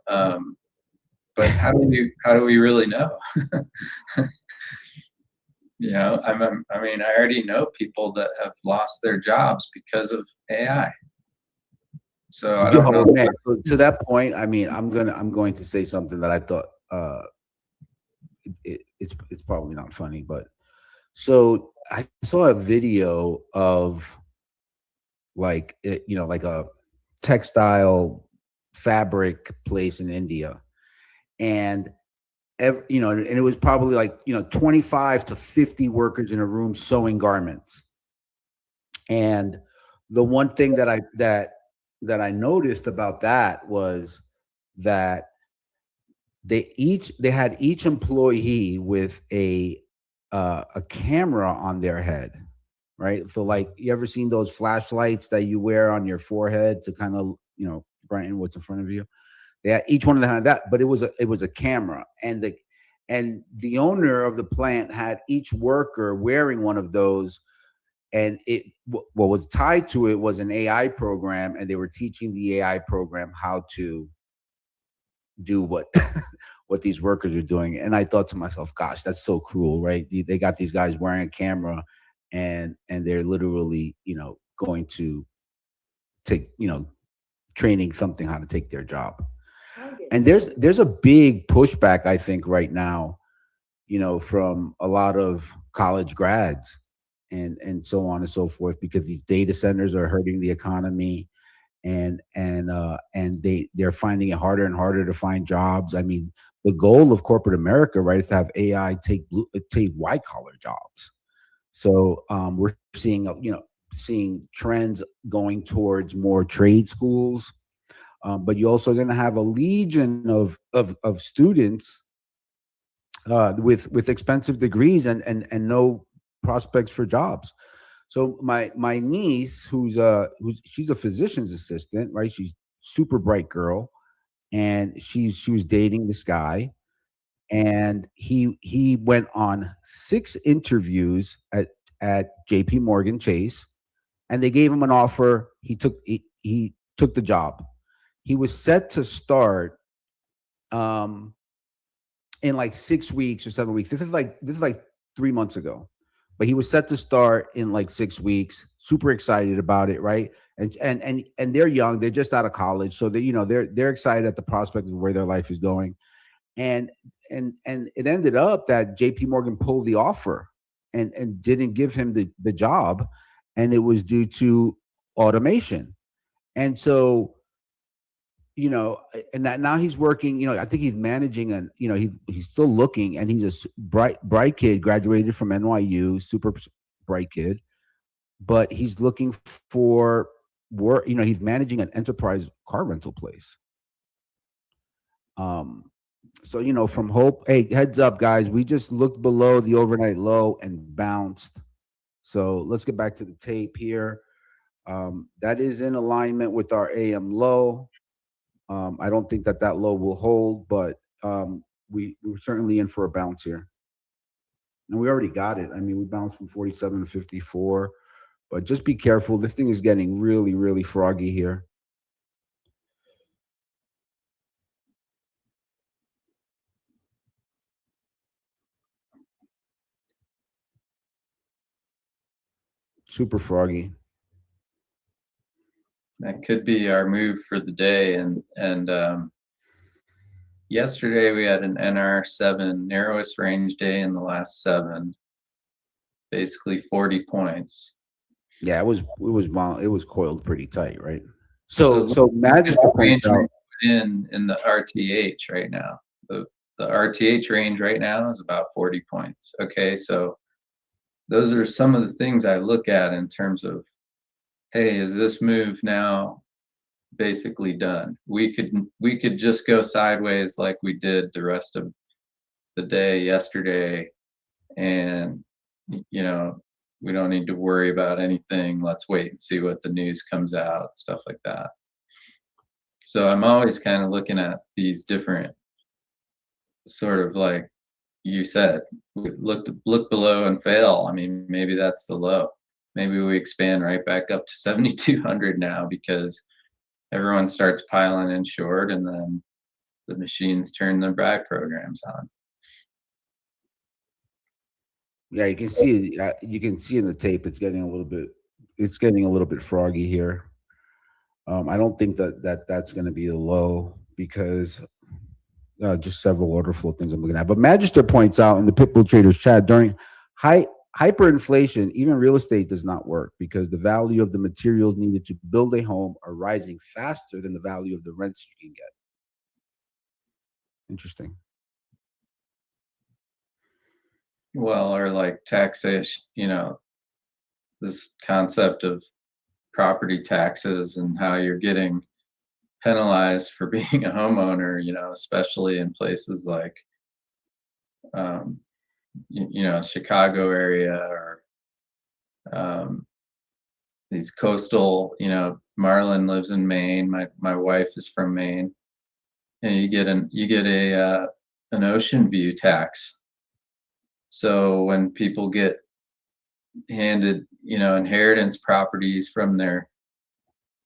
But how do we really know? I mean, I already know people that have lost their jobs because of AI. So I don't know. Man, so to that point, I mean, I'm going to say something that I thought it's probably not funny, but so I saw a video of like like a textile fabric place in India, and and it was probably like 25 to 50 workers in a room sewing garments. And the one thing that I noticed about that was that they had each employee with a camera on their head, right? So like, you ever seen those flashlights that you wear on your forehead to kind of brighten what's in front of you? Yeah, each one of them had that, but it was a camera, and the owner of the plant had each worker wearing one of those, and what was tied to it was an AI program, and they were teaching the AI program how to do what what these workers are doing. And I thought to myself, gosh, that's so cruel, right? They got these guys wearing a camera, and they're literally going to take training something how to take their job. And there's a big pushback, I think, right now, from a lot of college grads and so on and so forth, because these data centers are hurting the economy, and they're finding it harder and harder to find jobs. I mean, the goal of corporate America, right, is to have AI take white collar jobs. So we're seeing trends going towards more trade schools. But you're also going to have a legion of students with expensive degrees and no prospects for jobs. So my niece, who's she's a physician's assistant, right? She's super bright girl, and she was dating this guy, and he went on 6 interviews at JP Morgan Chase, and they gave him an offer. He took the job. He was set to start in like 6 weeks or 7 weeks. This is like 3 months ago, but he was set to start in like 6 weeks. Super excited about it, right? And they're young. They're just out of college, so they're excited at the prospect of where their life is going. And it ended up that JP Morgan pulled the offer and didn't give him the job, and it was due to automation. And so and that now he's working, I think he's managing, and he's still looking, and he's a bright kid, graduated from NYU, super bright kid, but he's looking for work. He's managing an enterprise car rental place. So from Hope, hey, heads up, guys, we just looked below the overnight low and bounced. So let's get back to the tape here. That is in alignment with our AM low. I don't think that low will hold, but we're certainly in for a bounce here. And we already got it. I mean, we bounced from 47 to 54. But just be careful. This thing is getting really, really froggy here. Super froggy. That could be our move for the day. And yesterday we had an NR7 narrowest range day in the last 7, basically 40 points. Yeah, it was coiled pretty tight, right? So So Magister range points out. in the RTH right now. The RTH range right now is about 40 points. Okay, so those are some of the things I look at in terms of, hey, is this move now basically done? We could just go sideways like we did the rest of the day yesterday, and you know, we don't need to worry about anything. Let's wait and see what the news comes out, stuff like that. So I'm always kind of looking at these different sort of, like you said, look below and fail. I mean, maybe that's the low. Maybe we expand right back up to 7,200 now because everyone starts piling in short, and then the machines turn their back programs on. Yeah, you can see in the tape it's getting a little bit froggy here. I don't think that's going to be the low because just several order flow things I'm looking at. But Magister points out in the Pitbull Traders chat, during hyperinflation, even real estate does not work because the value of the materials needed to build a home are rising faster than the value of the rents you can get. Interesting. Well, or like taxation, this concept of property taxes and how you're getting penalized for being a homeowner, especially in places like, Chicago area, or these coastal, Marlon lives in Maine. My wife is from Maine, and you get an ocean view tax. So when people get handed, inheritance properties from their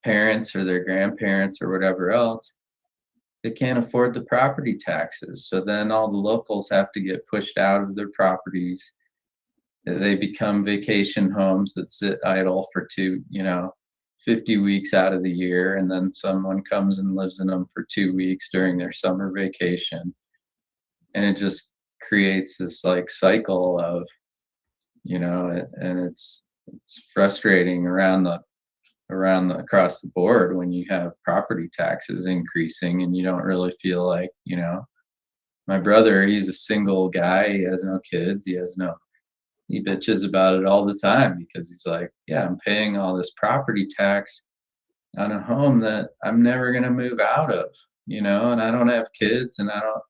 parents or their grandparents or whatever else, they can't afford the property taxes. So then all the locals have to get pushed out of their properties. They become vacation homes that sit idle for 50 weeks out of the year, and then someone comes and lives in them for 2 weeks during their summer vacation. And it just creates this like cycle of, and it's frustrating across the board when you have property taxes increasing and you don't really feel like, my brother, he's a single guy, he has no kids, he bitches about it all the time because he's like, yeah, I'm paying all this property tax on a home that I'm never going to move out of, and I don't have kids, and I don't,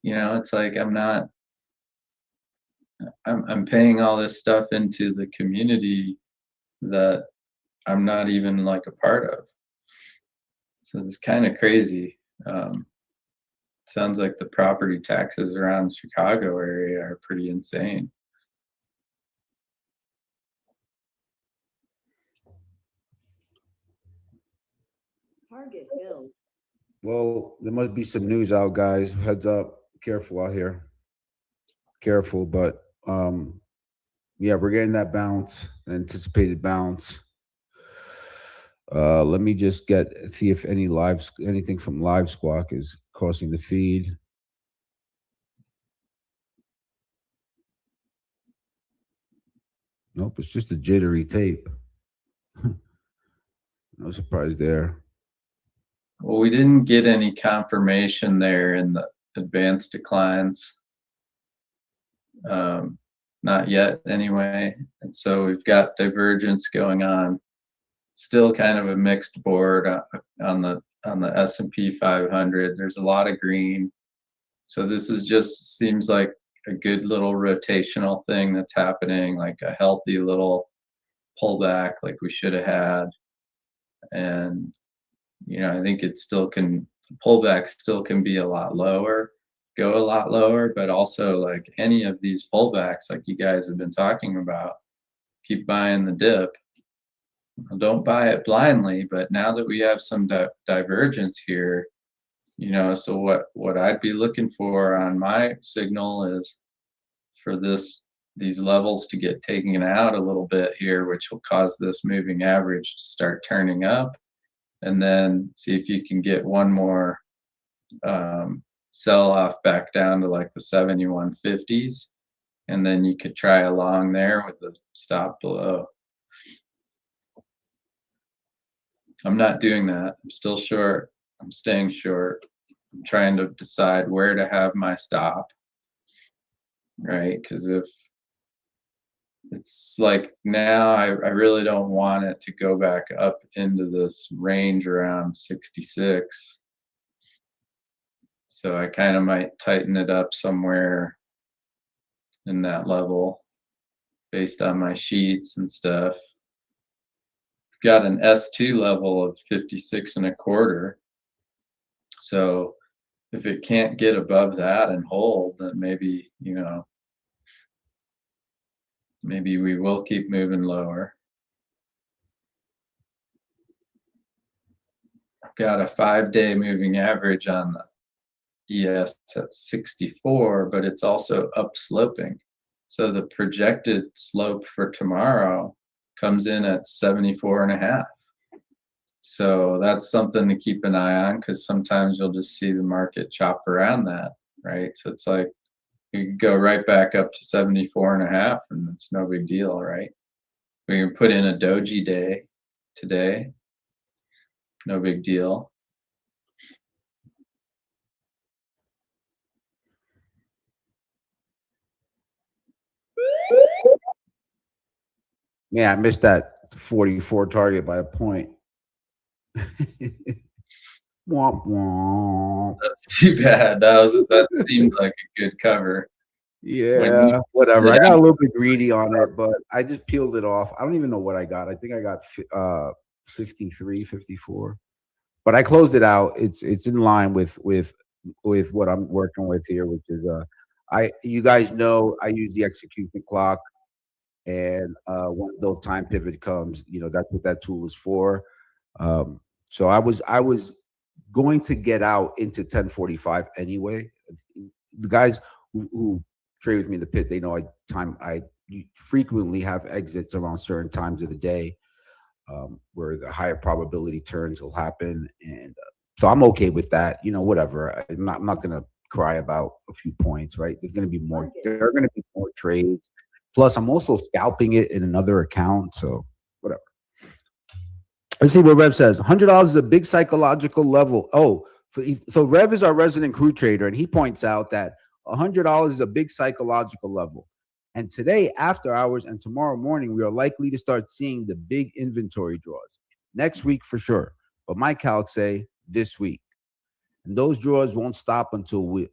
it's like I'm paying all this stuff into the community that I'm not even like a part of. So it's kind of crazy. Sounds like the property taxes around the Chicago area are pretty insane. Target filled. Well, there must be some news out, guys. Heads up. Careful out here. Careful, but yeah, we're getting that bounce, anticipated bounce. Let me just see if anything from Live Squawk is causing the feed. Nope, it's just a jittery tape. No surprise there. Well, we didn't get any confirmation there in the advanced declines. Not yet anyway. And so we've got divergence going on. Still kind of a mixed board on the S&P 500. There's a lot of green. So this is just seems like a good little rotational thing that's happening, like a healthy little pullback like we should have had. And I think it still can, pullback still can be a lot lower, go a lot lower, but also like any of these pullbacks like you guys have been talking about, keep buying the dip, don't buy it blindly, but now that we have some divergence here, you know, so what I'd be looking for on my signal is for these levels to get taken out a little bit here, which will cause this moving average to start turning up, and then see if you can get one more sell off back down to like the 7150s, and then you could try along there with the stop below. I'm not doing that. I'm still short. I'm staying short. I'm trying to decide where to have my stop, right? Because if it's like now, I really don't want it to go back up into this range around 66. So I kind of might tighten it up somewhere in that level based on my sheets and stuff. Got an S2 level of 56.25. So if it can't get above that and hold, then maybe, you know, maybe we will keep moving lower. Got a 5-day moving average on the ES at 64, but it's also upsloping. So the projected slope for tomorrow comes in at 74.5. So that's something to keep an eye on, because sometimes you'll just see the market chop around that, right? So it's like you can go right back up to 74.5 and it's no big deal, right? We can put in a doji day today, no big deal. Yeah, I missed that 44 target by a point. Womp womp. That's too bad. That seemed like a good cover. Yeah, whatever. I got a little bit greedy on it, but I just peeled it off. I don't even know what I got. I think I got 53, 54. But I closed it out. It's in line with what I'm working with here, which is you guys know I use the execution clock, and when those time pivot comes, you know, that's what that tool is for. So I was going to get out into 10:45 anyway. The guys who trade with me in the pit, they know I frequently have exits around certain times of the day, where the higher probability turns will happen, and so I'm okay with that. You know, whatever. I'm not gonna cry about a few points, right? There are gonna be more trades. Plus, I'm also scalping it in another account, so whatever. Let's see what Rev says. $100 is a big psychological level. Oh, so Rev is our resident crew trader, and he points out that $100 is a big psychological level. And today, after hours, and tomorrow morning, we are likely to start seeing the big inventory draws. Next week for sure, but my calcs say this week. And those draws won't stop until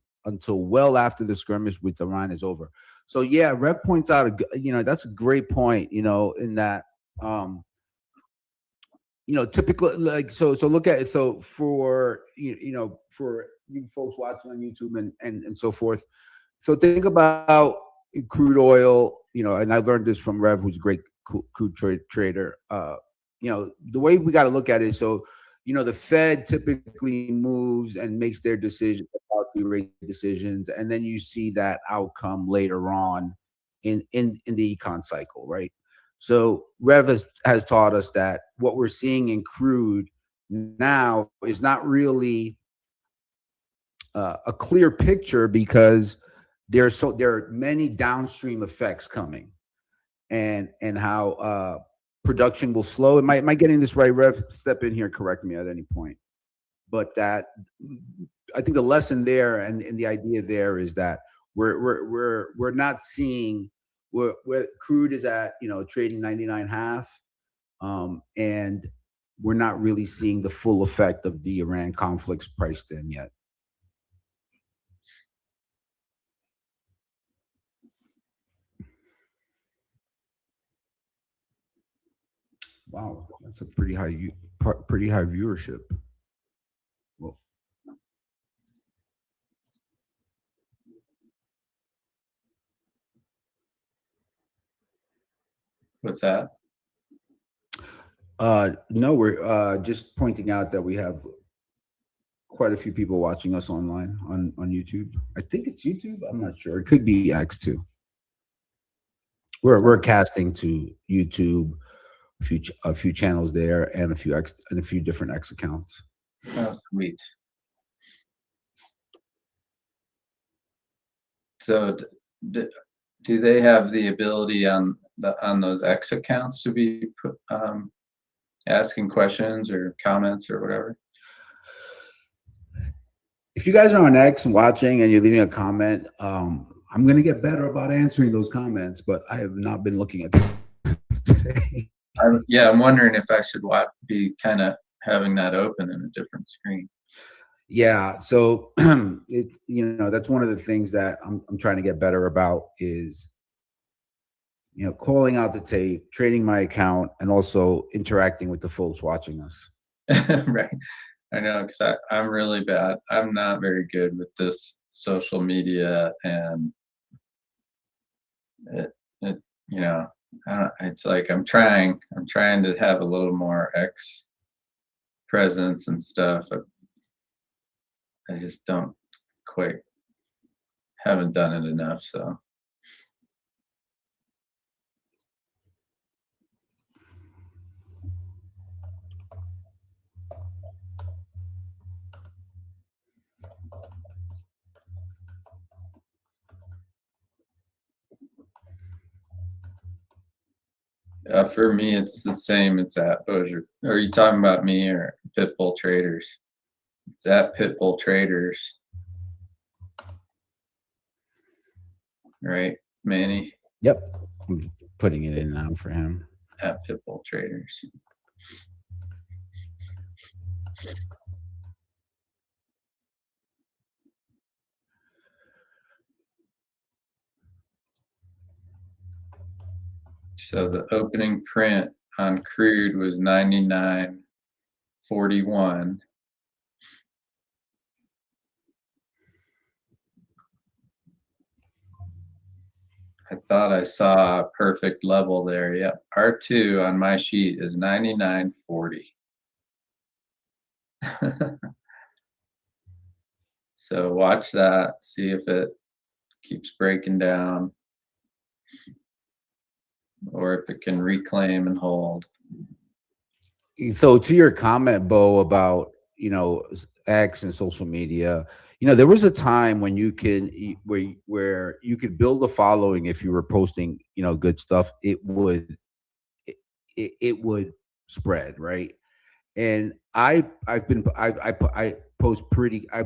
well after the skirmish with Iran is over. So yeah, Rev points out, that's a great point. You know, in that, typically, like, so look at it. So for for you folks watching on YouTube and so forth. So think about crude oil, and I learned this from Rev, who's a great crude trader. The way we got to look at it. So, the Fed typically moves and makes their decisions, policy rate decisions, and then you see that outcome later on in the econ cycle, right? So Rev has taught us that what we're seeing in crude now is not really a clear picture, because there are many downstream effects coming, and how production will slow. Am I getting this right, Rev? Step in here, correct me at any point. But that, I think the lesson there and the idea there is that we're not seeing where crude is at, trading 99.5, and we're not really seeing the full effect of the Iran conflicts priced in yet. Wow, that's a pretty high viewership. Well, What's that? No, we're just pointing out that we have quite a few people watching us online on YouTube. I think it's YouTube. I'm not sure. It could be X too. We're casting to YouTube, a few channels there, and a few different X accounts. Oh, sweet. So do they have the ability on those X accounts to be asking questions or comments or whatever? If you guys are on X and watching and you're leaving a comment, I'm gonna get better about answering those comments, but I have not been looking at them today. Yeah, I'm wondering if I should be kind of having that open in a different screen. Yeah, so that's one of the things that I'm trying to get better about is calling out the tape, trading my account, and also interacting with the folks watching us. Right. I know, because I'm really bad. I'm not very good with this social media, and it it's like I'm trying to have a little more X presence and stuff. I just don't quite haven't done it enough. So for me, it's the same. It's at Are you talking about me or Pitbull Traders? It's at Pitbull Traders, right, Manny? Yep, I'm putting it in now for him. At Pitbull Traders. So the opening print on crude was 99.41. I thought I saw a perfect level there. Yep. R2 on my sheet is 99.40. So watch that, see if it keeps breaking down or if it can reclaim and hold. So to your comment, Bo, about X and social media, there was a time when you can where you could build a following if you were posting good stuff. It would spread, right? And I post pretty I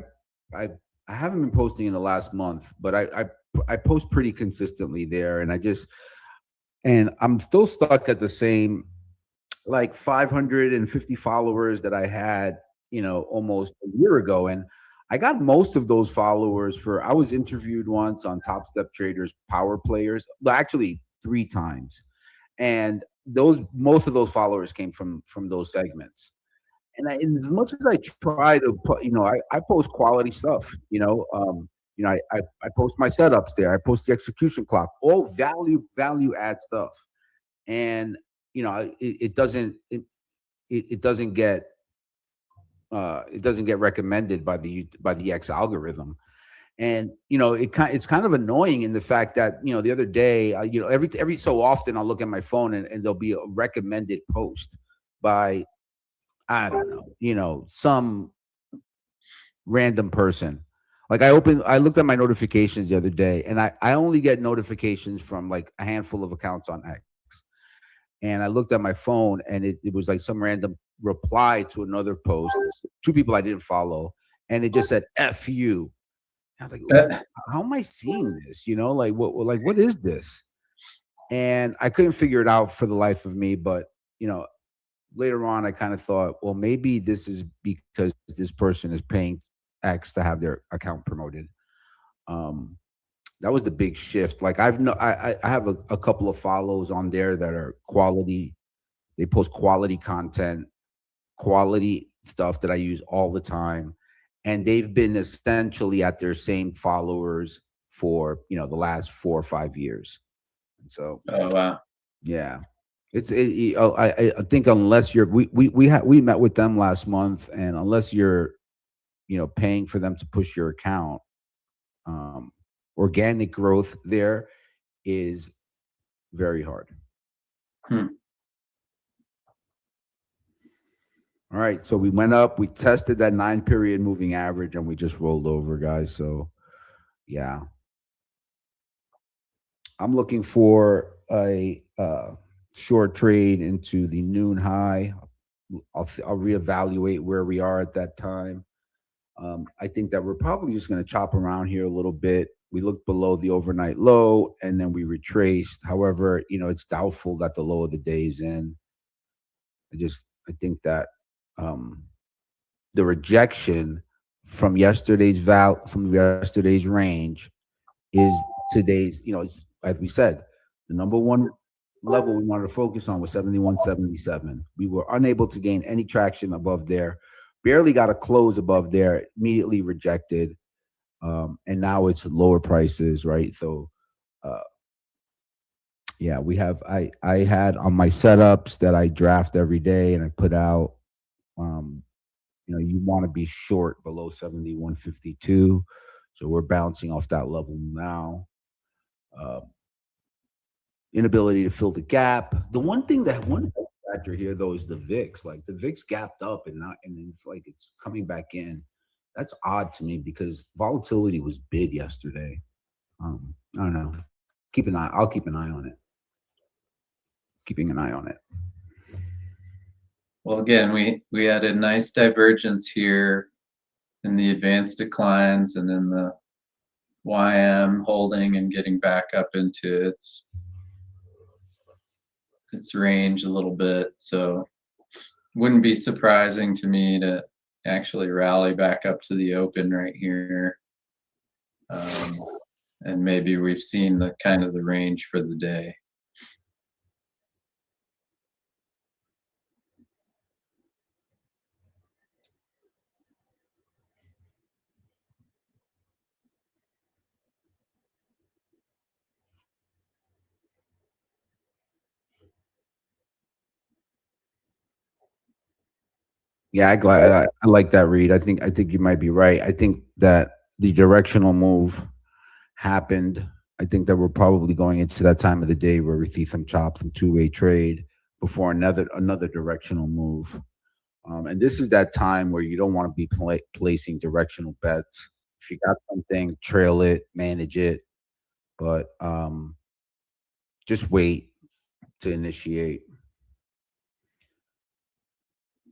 haven't been posting in the last month, but I post pretty consistently there, and I'm still stuck at the same like 550 followers that I had, almost a year ago. And I got most of those followers I was interviewed once on Top Step Traders Power Players, well, actually 3 times. And most of those followers came from those segments. And as much as I try to put, I post quality stuff, I post my setups there. I post the execution clock, all value add stuff. And it doesn't get recommended by the X algorithm. And it's kind of annoying in the fact that the other day every so often I'll look at my phone and there'll be a recommended post by, I don't know, some random person. Like I looked at my notifications the other day, and I only get notifications from like a handful of accounts on X. And I looked at my phone, and it was like some random reply to another post, 2 people I didn't follow, and it just said "F you." And I was like, how am I seeing this? Like what is this? And I couldn't figure it out for the life of me. But later on, I kind of thought, well, maybe this is because this person is paying X to have their account promoted. That was the big shift. Like I have a couple of follows on there that are quality. They post quality content, quality stuff that I use all the time. And they've been essentially at their same followers for, the last 4 or 5 years. And so, oh wow. Yeah. I think unless you're we met with them last month, and unless you're paying for them to push your account, um, organic growth there is very hard. Hmm. All right, so we went up, we tested that 9 period moving average, and we just rolled over, guys. So yeah, I'm looking for a short trade into the noon high. I'll reevaluate where we are at that time. I think that we're probably just going to chop around here a little bit. We looked below the overnight low and then we retraced. However, it's doubtful that the low of the day is in. I think that um, the rejection from yesterday's range is today's. As we said, the number one level we wanted to focus on was 71.77. We were unable to gain any traction above there. Barely got a close above there. Immediately rejected, and now it's lower prices, right? So, uh, yeah, we have. I had on my setups that I draft every day, and I put out. Um, you want to be short below 71.52. So we're bouncing off that level now. Uh, Inability to fill the gap. The one factor here though is the VIX. Like the VIX gapped up and it's like it's coming back in. That's odd to me because volatility was big yesterday. I don't know. I'll keep an eye on it. Keeping an eye on it. Well, again, we had a nice divergence here in the advanced declines and in the YM holding and getting back up into its range a little bit. So wouldn't be surprising to me to actually rally back up to the open right here. And maybe we've seen the kind of the range for the day. Yeah, I like that read. I think you might be right. I think that the directional move happened. I think that we're probably going into that time of the day where we see some chop, some two-way trade before another directional move. And this is that time where you don't want to be placing directional bets. If you got something, trail it, manage it, but just wait to initiate.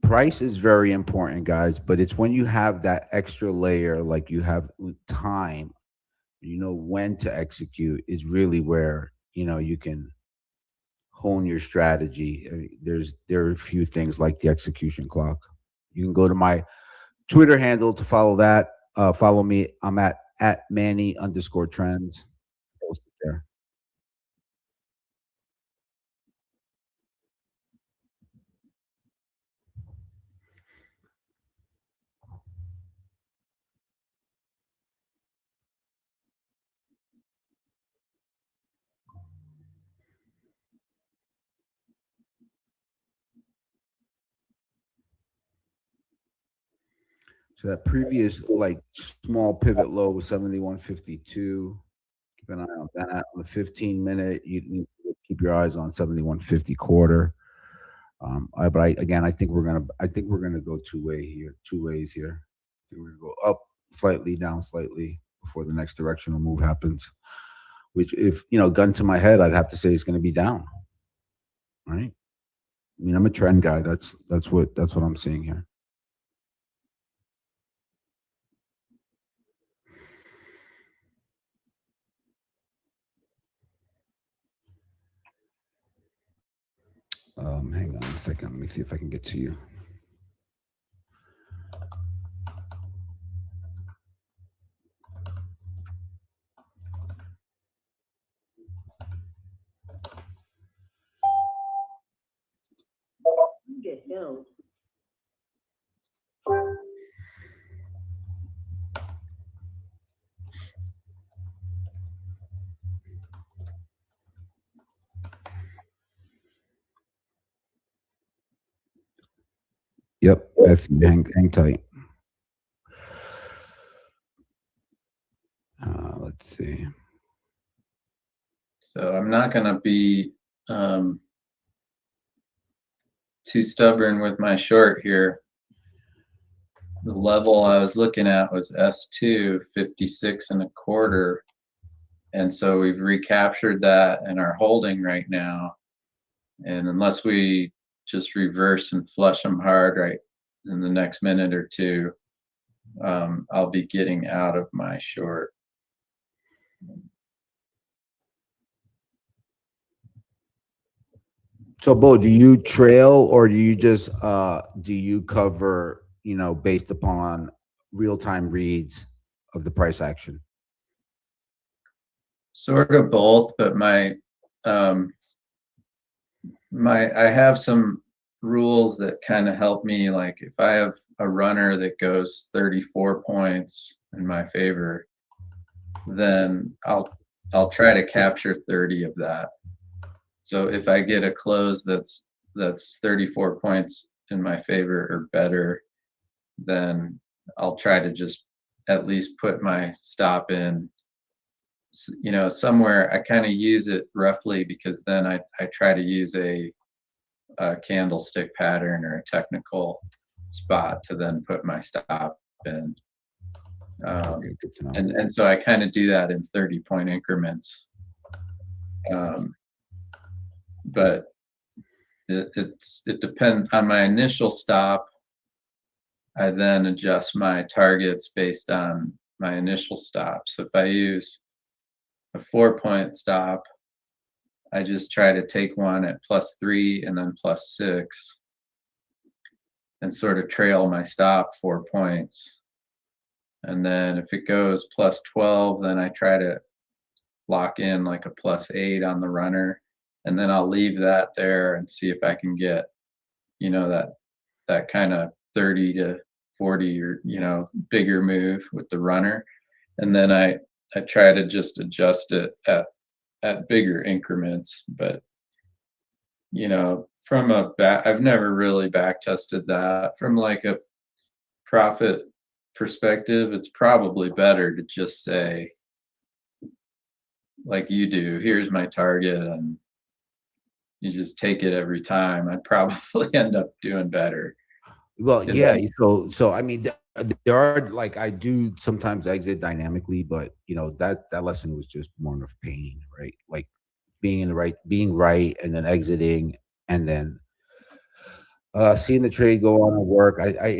Price is very important, guys, but it's when you have that extra layer, like you have time, when to execute is really where you can hone your strategy. There are a few things like the execution clock. You can go to my Twitter handle to follow that. Follow me. I'm at Manny_trends. Post it there. So that previous like small pivot low was 71.52. Keep an eye on that. On the 15-minute, you need to keep your eyes on 71.50 quarter. Again, I think we're gonna go two ways here. I think we're gonna go up slightly, down slightly before the next directional move happens. Which, if gun to my head, I'd have to say is going to be down. Right? I mean, I'm a trend guy. That's what I'm seeing here. Hang on a second. Let me see if I can get to you. Target held. Yep. Hang tight. Let's see. So I'm not going to be too stubborn with my short here. The level I was looking at was S2, 56.25. And so we've recaptured that and are holding right now. And unless we just reverse and flush them hard right in the next minute or two, I'll be getting out of my short. So, Bo, do you trail or do you just do you cover, based upon real-time reads of the price action? Sort of both, but I have some rules that kind of help me. Like if I have a runner that goes 34 points in my favor, then I'll try to capture 30 of that. So if I get a close that's 34 points in my favor or better, then I'll try to just at least put my stop in, somewhere. I kind of use it roughly because then I try to use a candlestick pattern or a technical spot to then put my stop in. Okay, good to know. And so I kind of do that in 30-point increments. But it depends on my initial stop. I then adjust my targets based on my initial stop. So if I use a 4-point stop, I just try to take one at +3 and then +6 and sort of trail my stop 4 points. And then if it goes +12, then I try to lock in like a +8 on the runner. And then I'll leave that there and see if I can get, that kind of 30 to 40 or, bigger move with the runner. And then I try to just adjust it at bigger increments. But, from I've never really back tested that. From like a profit perspective, it's probably better to just say, like you do, here's my target, and you just take it every time. I'd probably end up doing better. Well, yeah. So I mean, there are, like, I do sometimes exit dynamically, but that lesson was just more of pain, right? Like being right, and then exiting, and then seeing the trade go on and work. I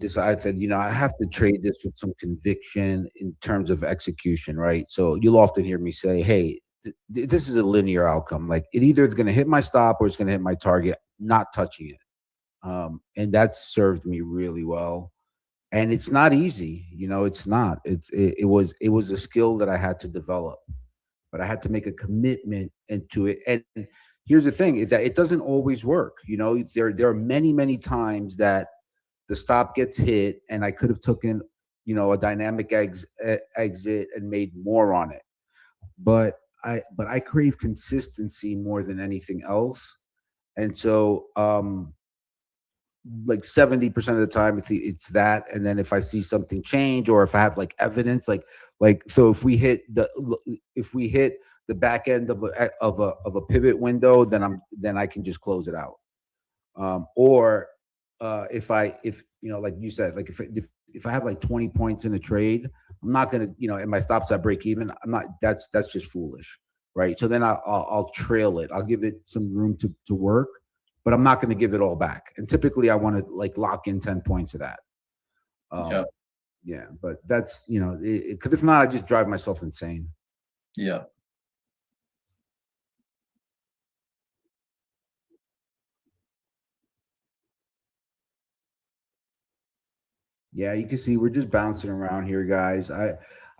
said, I have to trade this with some conviction in terms of execution, right? So you'll often hear me say, hey, this is a linear outcome. Like it either is going to hit my stop or it's going to hit my target, not touching it. And that served me really well. And it's not easy, it's not. It was a skill that I had to develop, but I had to make a commitment into it. And here's the thing, is that it doesn't always work. There are many times that the stop gets hit and I could have taken, a dynamic exit and made more on it. But I crave consistency more than anything else. And so like 70% of the time it's that. And then if I see something change, or if I have like evidence, like so if we hit the back end of a pivot window, then I can just close it out. Or if like you said, like if I have like 20 points in a trade, I'm not gonna, and my stops at break even, I'm not, that's just foolish, right? So then I'll trail it. I'll give it some room to work, but I'm not going to give it all back. And typically I want to like lock in 10 points of that. Yeah, but that's, because if not, I just drive myself insane. Yeah. Yeah, you can see we're just bouncing around here, guys.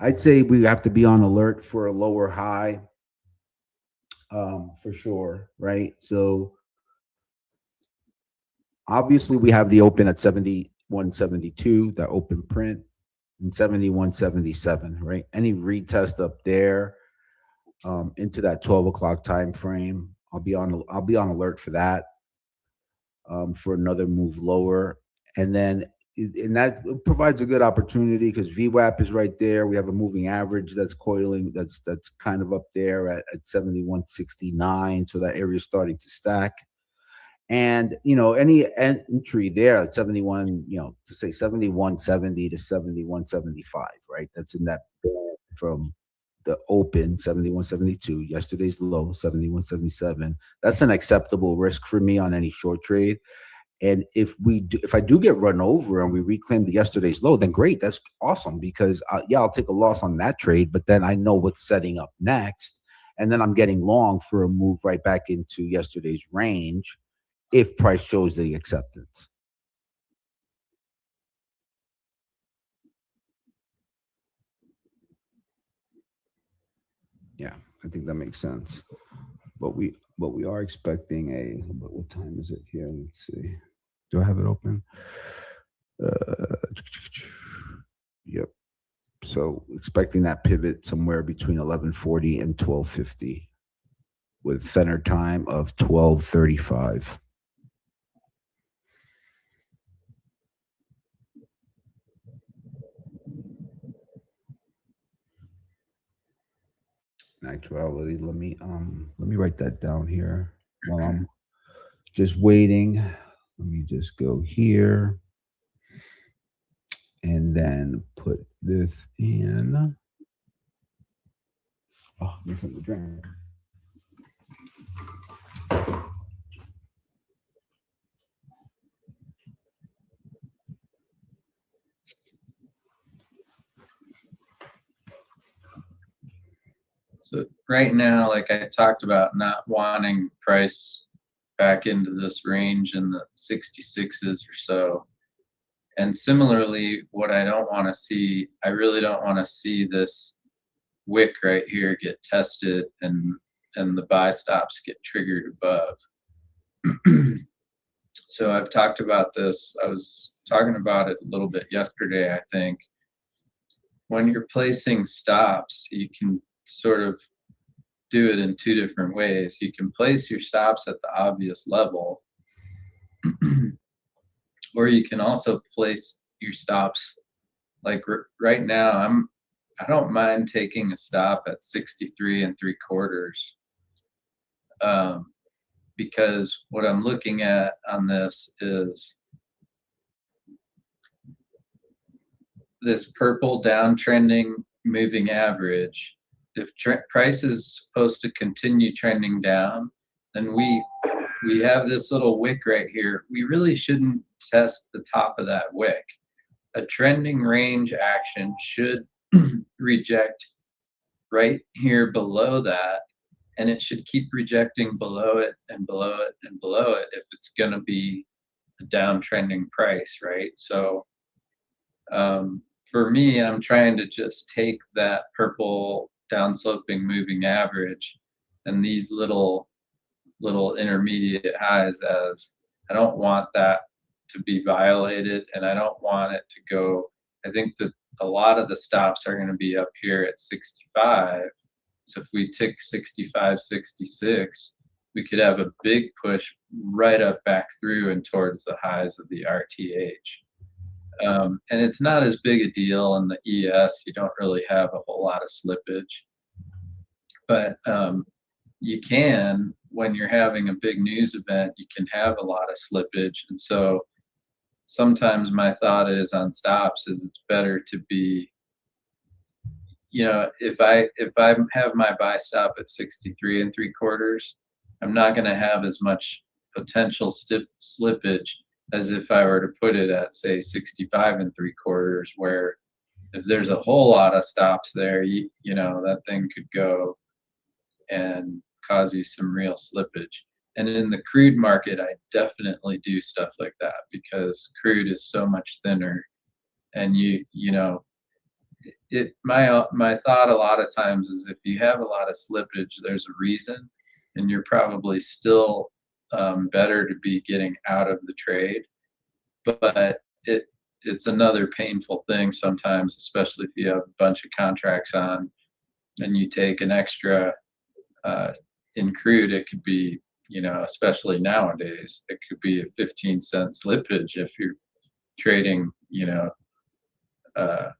I'd say we have to be on alert for a lower high, for sure, right? So obviously we have the open at 71.72, that open print, and 71.77, right? Any retest up there into that 12 o'clock time frame, I'll be on alert for that, for another move lower. And then and that provides a good opportunity because VWAP is right there. We have a moving average that's coiling, that's kind of up there at 71.69. So that area is starting to stack. And any entry there at 71, to say 71.70 to 71.75, right? That's in that band from the open 71.72, yesterday's low 71.77. That's an acceptable risk for me on any short trade. And if I do get run over and we reclaim the yesterday's low, then great, that's awesome because I'll take a loss on that trade, but then I know what's setting up next, and then I'm getting long for a move right back into yesterday's range if price shows the acceptance. Yeah, I think that makes sense. But we are expecting but what time is it here? Let's see. Do I have it open? Yep. So expecting that pivot somewhere between 11:40 and 12:50 with center time of 12:35. In actuality, let me write that down here while I'm just waiting. Let me just go here and then put this in. Oh, need something to drink. So right now, like I talked about, not wanting price back into this range in the 66s or so. And similarly, what I don't want to see, I really don't want to see this wick right here get tested and the buy stops get triggered above. So I've talked about this. I was talking about it a little bit yesterday, I think. When you're placing stops, you can sort of do it in two different ways. You can place your stops at the obvious level, or you can also place your stops like right now. I don't mind taking a stop at 63.75, because what I'm looking at on this is this purple downtrending moving average. If price is supposed to continue trending down, then we have this little wick right here. We really shouldn't test the top of that wick. A trending range action should reject right here below that, and it should keep rejecting below it and below it and below it if it's going to be a downtrending price, right? So for me, I'm trying to just take that purple downsloping moving average and these little intermediate highs as I don't want that to be violated, and I don't want it to go. I think that a lot of the stops are going to be up here at 65. So if we tick 65, 66, we could have a big push right up back through and towards the highs of the RTH. And it's not as big a deal in the ES. You don't really have a whole lot of slippage. But you can, when you're having a big news event, you can have a lot of slippage. And so sometimes my thought is on stops is it's better to be, if I have my buy stop at 63.75, I'm not going to have as much potential slippage as if I were to put it at, say, 65.75, where if there's a whole lot of stops there, you know, that thing could go and cause you some real slippage. And in the crude market, I definitely do stuff like that because crude is so much thinner. And my thought a lot of times is if you have a lot of slippage, there's a reason, and you're probably still better to be getting out of the trade. But it's another painful thing sometimes, especially if you have a bunch of contracts on and you take an extra in crude. It could be, especially nowadays, it could be a 15-cent slippage if you're trading, you know, a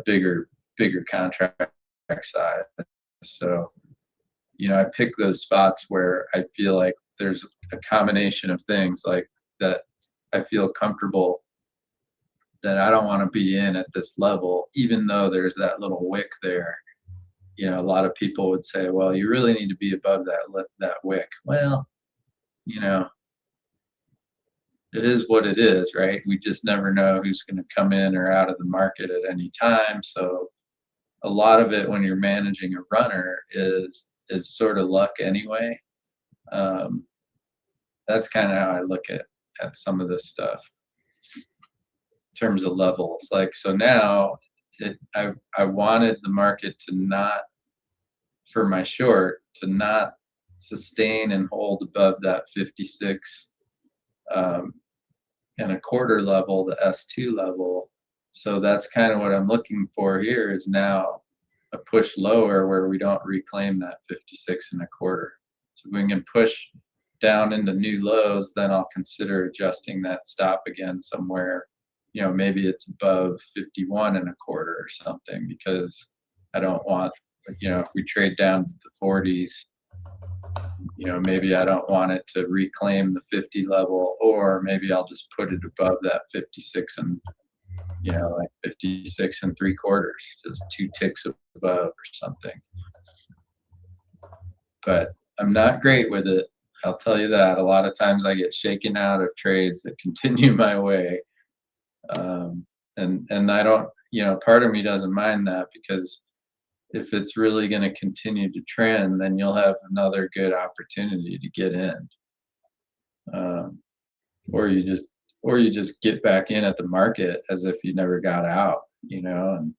bigger contract size. So, you know, I pick those spots where I feel like there's a combination of things like that I feel comfortable that I don't want to be in at this level, even though there's that little wick there. You know, a lot of people would say, well, you really need to be above that wick. Well, you know, it is what it is, right? We just never know who's going to come in or out of the market at any time. So a lot of it when you're managing a runner is sort of luck anyway. That's kind of how I look at some of this stuff in terms of levels. Like, so now I wanted the market to not, for my short, to not sustain and hold above that 56 and a quarter level, the S2 level. So that's kind of what I'm looking for here, is now a push lower where we don't reclaim that 56 and a quarter. So if we can push down into new lows, then I'll consider adjusting that stop again somewhere. You know, maybe it's above 51 and a quarter or something, because I don't want, you know, if we trade down to the 40s, you know, maybe I don't want it to reclaim the 50 level, or maybe I'll just put it above that 56 and, you know, like 56 and 3/4, just 2 ticks above or something. But I'm not great with it, I'll tell you that. A lot of times I get shaken out of trades that continue my way. And I don't, you know, part of me doesn't mind that, because if it's really going to continue to trend, then you'll have another good opportunity to get in. Or you just get back in at the market as if you never got out, you know, and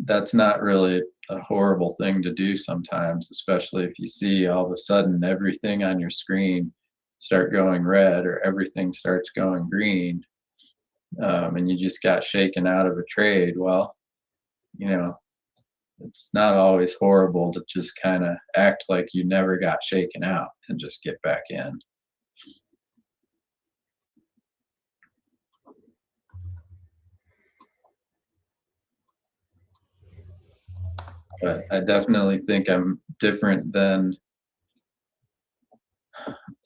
that's not really a horrible thing to do sometimes, especially if you see all of a sudden everything on your screen start going red or everything starts going green, and you just got shaken out of a trade. Well, you know, it's not always horrible to just kind of act like you never got shaken out and just get back in. But I definitely think I'm different than,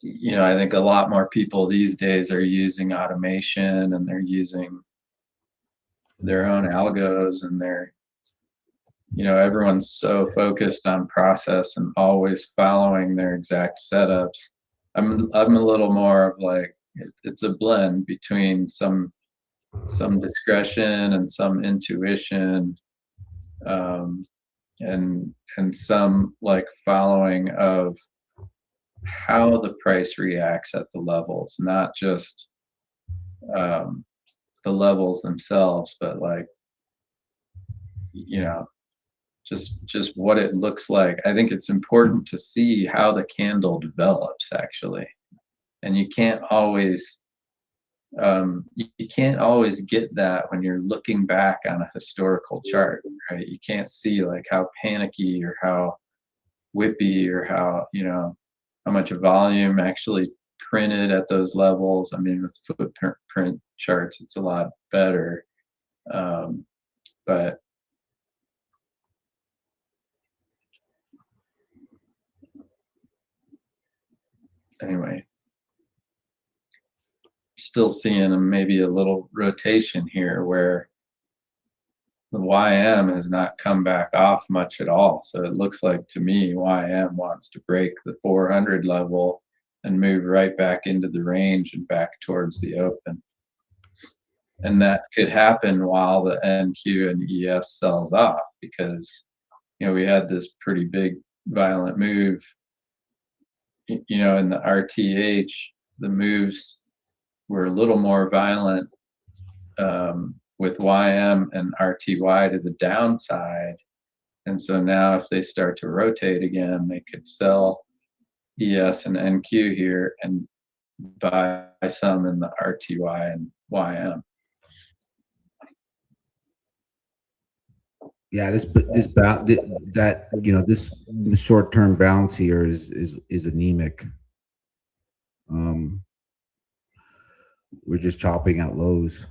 you know, I think a lot more people these days are using automation, and they're using their own algos, and they're, you know, everyone's so focused on process and always following their exact setups. I'm a little more of like, it's a blend between some discretion and some intuition, and some like following of how the price reacts at the levels, not just the levels themselves, but like, you know, just what it looks like. I think it's important to see how the candle develops, actually, and you can't always get that when you're looking back on a historical chart, right? You can't see like how panicky or how whippy or how, you know, how much volume actually printed at those levels. I mean, with footprint charts, it's a lot better. But anyway, still seeing maybe a little rotation here where the YM has not come back off much at all. So it looks like to me YM wants to break the 400 level and move right back into the range and back towards the open. And that could happen while the NQ and ES sells off, because, you know, we had this pretty big violent move, you know, in the RTH. The moves were a little more violent with YM and RTY to the downside. And so now if they start to rotate again, they could sell ES and NQ here and buy some in the RTY and YM. Yeah, this you know, this short-term bounce here is anemic. we're just chopping at lows.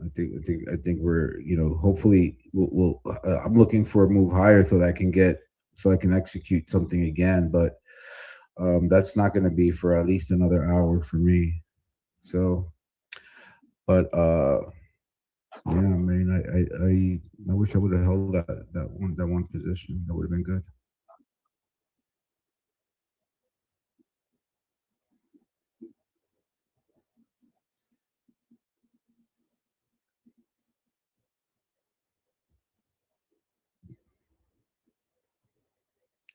I think we're, you know, hopefully I'm looking for a move higher so I can execute something again, but that's not going to be for at least another hour for me. So, but yeah, I mean, I wish I would have held that one position. That would have been good.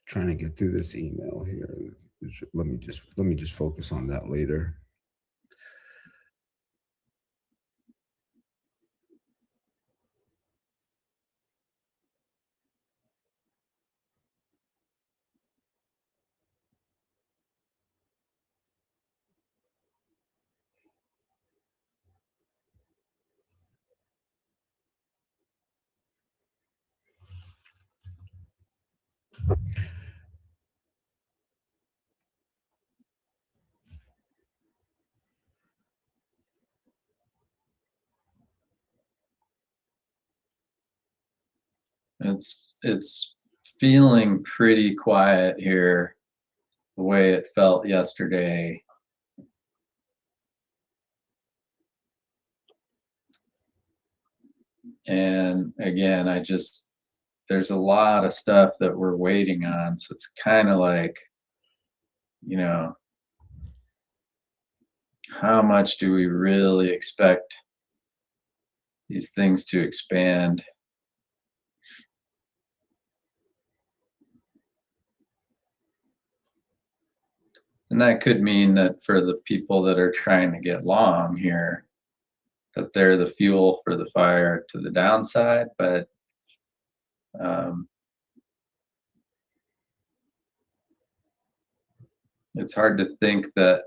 Trying to get through this email here. Let me just focus on that later. It's feeling pretty quiet here, the way it felt yesterday. And again, there's a lot of stuff that we're waiting on. So it's kind of like, you know, how much do we really expect these things to expand? And that could mean that for the people that are trying to get long here, that they're the fuel for the fire to the downside. But it's hard to think that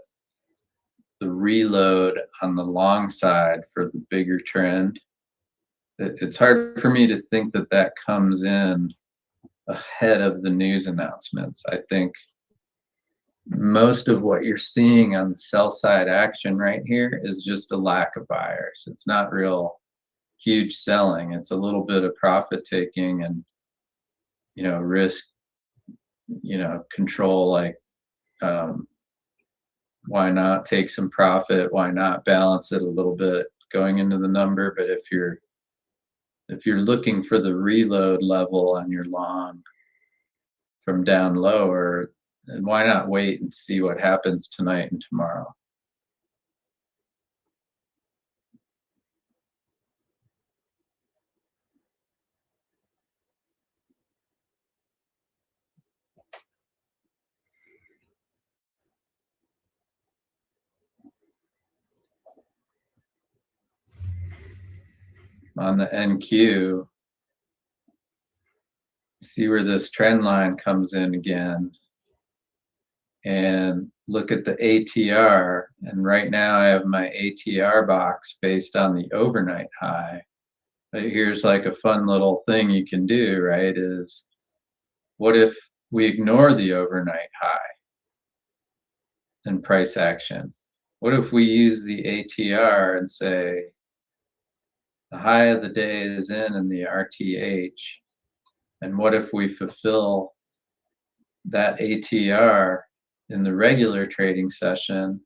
the reload on the long side for the bigger trend, it's hard for me to think that that comes in ahead of the news announcements. I think most of what you're seeing on the sell side action right here is just a lack of buyers. It's not real huge selling. It's a little bit of profit taking and, you know, risk, you know, control, like, why not take some profit? Why not balance it a little bit going into the number? But if you're looking for the reload level on your long from down lower, then why not wait and see what happens tonight and tomorrow? On the NQ, see where this trend line comes in again, and look at the ATR. And right now I have my ATR box based on the overnight high. But here's like a fun little thing you can do, right? Is what if we ignore the overnight high and price action? What if we use the ATR and say the high of the day is in the RTH? And what if we fulfill that ATR in the regular trading session?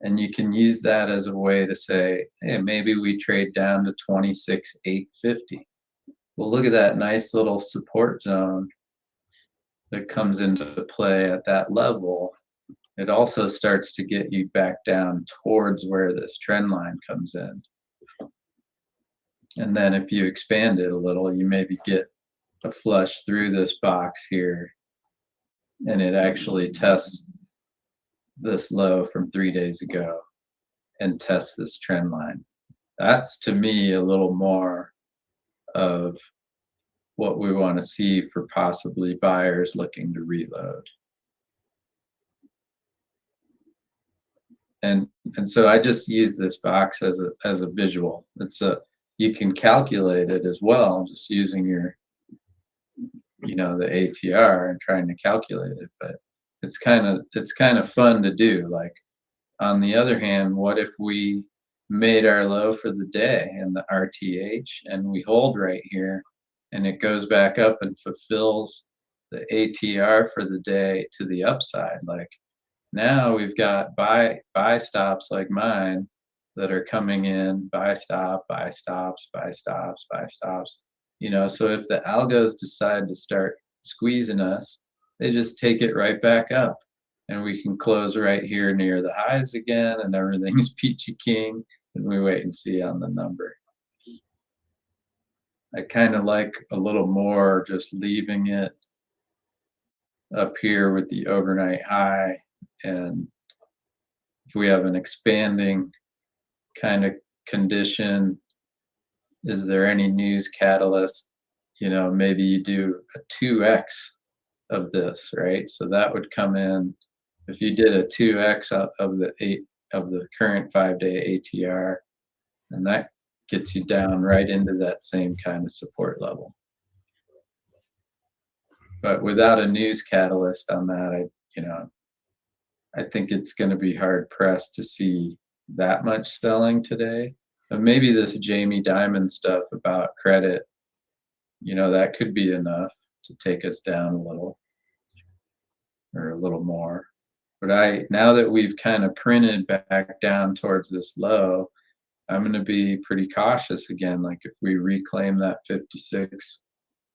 And you can use that as a way to say, hey, maybe we trade down to 26,850. Well, look at that nice little support zone that comes into play at that level. It also starts to get you back down towards where this trend line comes in. And then if you expand it a little, you maybe get a flush through this box here, and it actually tests this low from 3 days ago and tests this trend line. That's, to me, a little more of what we want to see for possibly buyers looking to reload. And so I just use this box as a visual. You can calculate it as well, just using your, you know, the ATR and trying to calculate it. But it's kind of fun to do. Like, on the other hand, what if we made our low for the day in the RTH, and we hold right here, and it goes back up and fulfills the ATR for the day to the upside. Like now we've got buy stops like mine that are coming in, buy stop, buy stops, buy stops, buy stops. You know, so if the algos decide to start squeezing us, they just take it right back up, and we can close right here near the highs again, and everything's peachy king, and we wait and see on the number. I kind of like a little more just leaving it up here with the overnight high, and if we have an expanding kind of condition, is there any news catalyst? You know, maybe you do a 2x of this, right? So that would come in if you did a 2x of the current 5-day ATR, and that gets you down right into that same kind of support level. But without a news catalyst on that, I think it's going to be hard pressed to see that much selling today. But maybe this Jamie Dimon stuff about credit, that could be enough to take us down a little or a little more. But now that we've kind of printed back down towards this low, I'm going to be pretty cautious again. Like if we reclaim that 56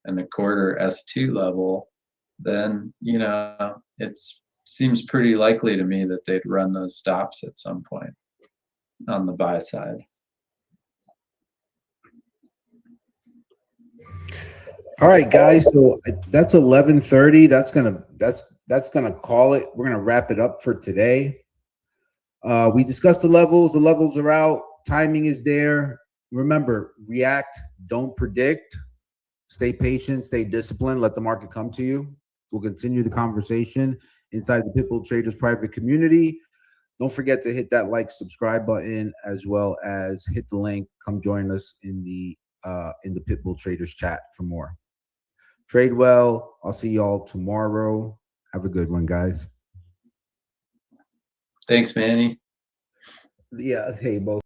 and a quarter S2 level, then, it seems pretty likely to me that they'd run those stops at some point on the buy side. All right, guys. So that's 11:30. That's gonna call it. We're gonna wrap it up for today. We discussed the levels. The levels are out. Timing is there. Remember, react, don't predict. Stay patient, stay disciplined. Let the market come to you. We'll continue the conversation inside the Pitbull Traders private community. Don't forget to hit that like, subscribe button, as well as hit the link. Come join us in the Pitbull Traders chat for more. Trade well. I'll see y'all tomorrow. Have a good one, guys. Thanks, Manny. Yeah. Hey, both.